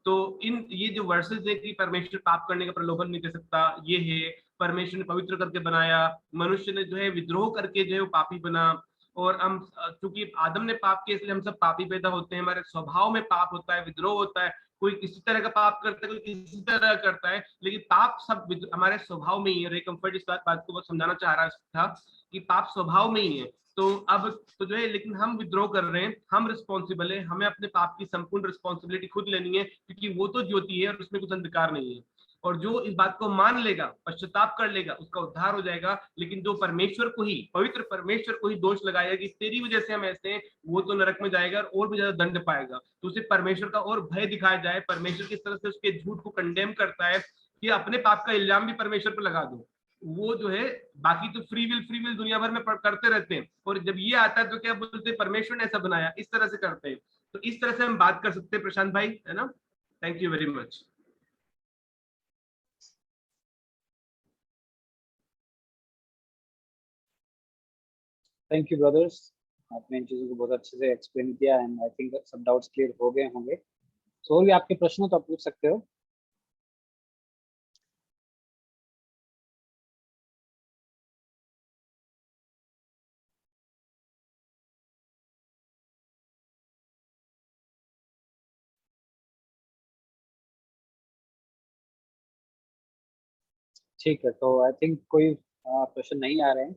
तो ये जो वर्सेस है कि परमेश्वर पाप करने का प्रलोभन नहीं दे सकता, ये है। परमेश्वर ने पवित्र करके बनाया, मनुष्य ने जो है विद्रोह करके जो है वो पापी बना। और हम चूंकि आदम ने पाप किया इसलिए हम सब पापी पैदा होते हैं, हमारे स्वभाव में पाप होता है, विद्रोह होता है। कोई किसी तरह का पाप करता है, कोई किसी तरह करता है, लेकिन पाप सब हमारे स्वभाव में ही है। रे कंफर्ट इस बात को समझाना चाह रहा था कि पाप स्वभाव में ही है। तो अब तो जो है, लेकिन हम विद्रोह कर रहे हैं, हम रिस्पॉन्सिबल है, हमें अपने पाप की संपूर्ण रिस्पॉन्सिबिलिटी खुद लेनी है, क्योंकि वो तो ज्योति है और उसमें कुछ अंधकार नहीं है। और जो इस बात को मान लेगा, पश्चाताप कर लेगा, उसका उद्धार हो जाएगा। लेकिन जो परमेश्वर को ही, पवित्र परमेश्वर को ही दोष लगाएगा कि तेरी वजह से हम ऐसे हैं, वो तो नरक में जाएगा और भी ज्यादा दंड पाएगा। तो उसे परमेश्वर का और भय दिखाया जाए, परमेश्वर किस तरह से उसके झूठ को कंडेम करता है कि अपने पाप का इल्जाम भी परमेश्वर पर लगा दो। वो जो है, बाकी तो फ्री विल दुनिया भर में करते रहते हैं, और जब ये आता है तो क्या बोलते हैं, परमेश्वर ने ऐसा बनाया, इस तरह से करते हैं। तो इस तरह से हम बात कर सकते हैं प्रशांत भाई, है ना? Thank you very much. Thank you brothers, आपने इन चीज़ों को बहुत अच्छे से एक्सप्लेन किया एंड आई थिंक सब डाउट्स क्लियर हो गए होंगे। तो और भी आपके प्रश्न हो तो आप पूछ सकते हो। ठीक है, तो आई थिंक कोई प्रश्न नहीं आ रहे हैं,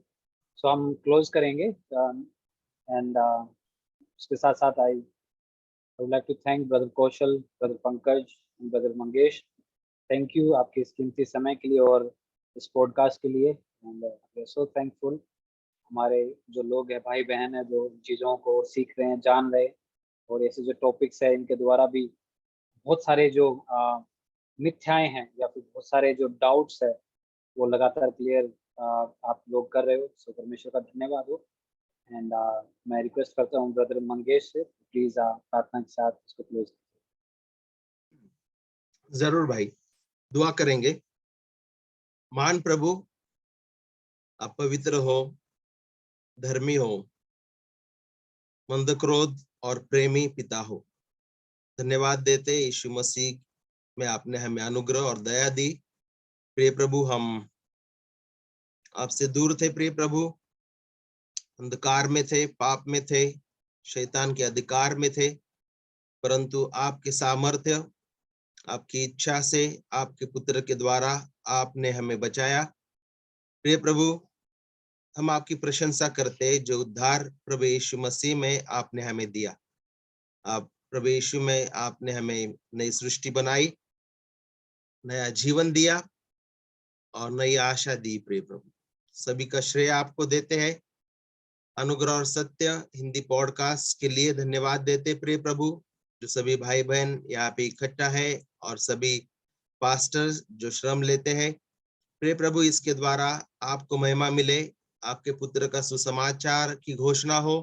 सो हम क्लोज करेंगे। एंड उसके साथ साथ I would like to thank brother Kaushal, brother Pankaj, brother Mangesh. Thank you आपके इस कीमती समय के लिए और इस पॉडकास्ट के लिए। And we are so thankful, हमारे जो लोग हैं, भाई बहन है, जो चीज़ों को सीख रहे हैं, जान रहे हैं, और ऐसे जो टॉपिक्स है इनके द्वारा भी बहुत सारे जो मिथ्याएं हैं या फिर बहुत सारे जो डाउट्स है वो लगातार क्लियर आप लोग कर रहे हो। सो परमेश्वर का धन्यवाद हो। एंड मैं रिक्वेस्ट करता हूँ ब्रदर मंगेश से, प्लीज प्रार्थना के साथ इसको क्लोज। जरूर भाई, दुआ करेंगे। महान प्रभु, आप पवित्र हो, धर्मी हो, मंद क्रोध और प्रेमी पिता हो। धन्यवाद देते यीशु मसीह में आपने हमें अनुग्रह और दया दी। प्रिय प्रभु, हम आपसे दूर थे प्रिय प्रभु, अंधकार में थे, पाप में थे, शैतान के अधिकार में थे, परंतु आपके सामर्थ्य, आपकी इच्छा से, आपके पुत्र के द्वारा आपने हमें बचाया। प्रिय प्रभु, हम आपकी प्रशंसा करते जो उद्धार प्रभु यीशु मसीह में आपने हमें दिया। आप प्रभु यीशु में आपने हमें नई सृष्टि बनाई, नया जीवन दिया और नई आशा दी। प्रिय प्रभु, सभी का श्रेय आपको देते हैं। अनुग्रह और सत्य हिंदी पॉडकास्ट के लिए धन्यवाद देते प्रिय प्रभु, जो सभी भाई बहन यहाँ पे इकट्ठा है और सभी पास्टर्स जो श्रम लेते हैं। प्रिय प्रभु, इसके द्वारा आपको महिमा मिले, आपके पुत्र का सुसमाचार की घोषणा हो,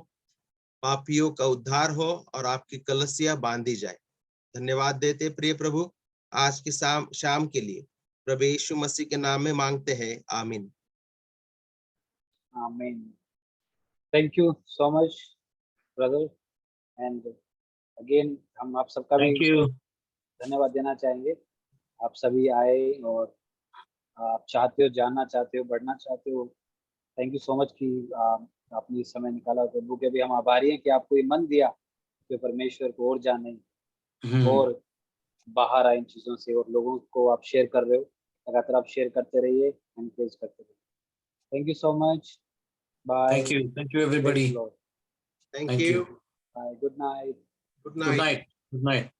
पापियों का उद्धार हो और आपकी कलसिया बांधी जाए। धन्यवाद देते प्रिय प्रभु, आज की शाम के लिए प्रभु यीशु मसीह के नाम में मांगते हैं, आमीन। आमीन। Thank you so much brother. And again हम आप सबका भी धन्यवाद देना चाहेंगे। आप सभी आए और आप चाहते हो, जानना चाहते हो, बढ़ना चाहते हो। थैंक यू सो मच कि आपने इस समय निकाला। प्रभु के भी हम आभारी हैं कि आपको ये मन दिया कि परमेश्वर को और जाने, और बाहर आए इन चीजों से, और लोगों को आप शेयर कर रहे हो। लगातार आप शेयर करते रहिए, एनकरेज करते रहिए। Thank you so much. Bye. Thank you everybody. Thank Thank you. you. Bye. Good night. Good Good night. night. Good night.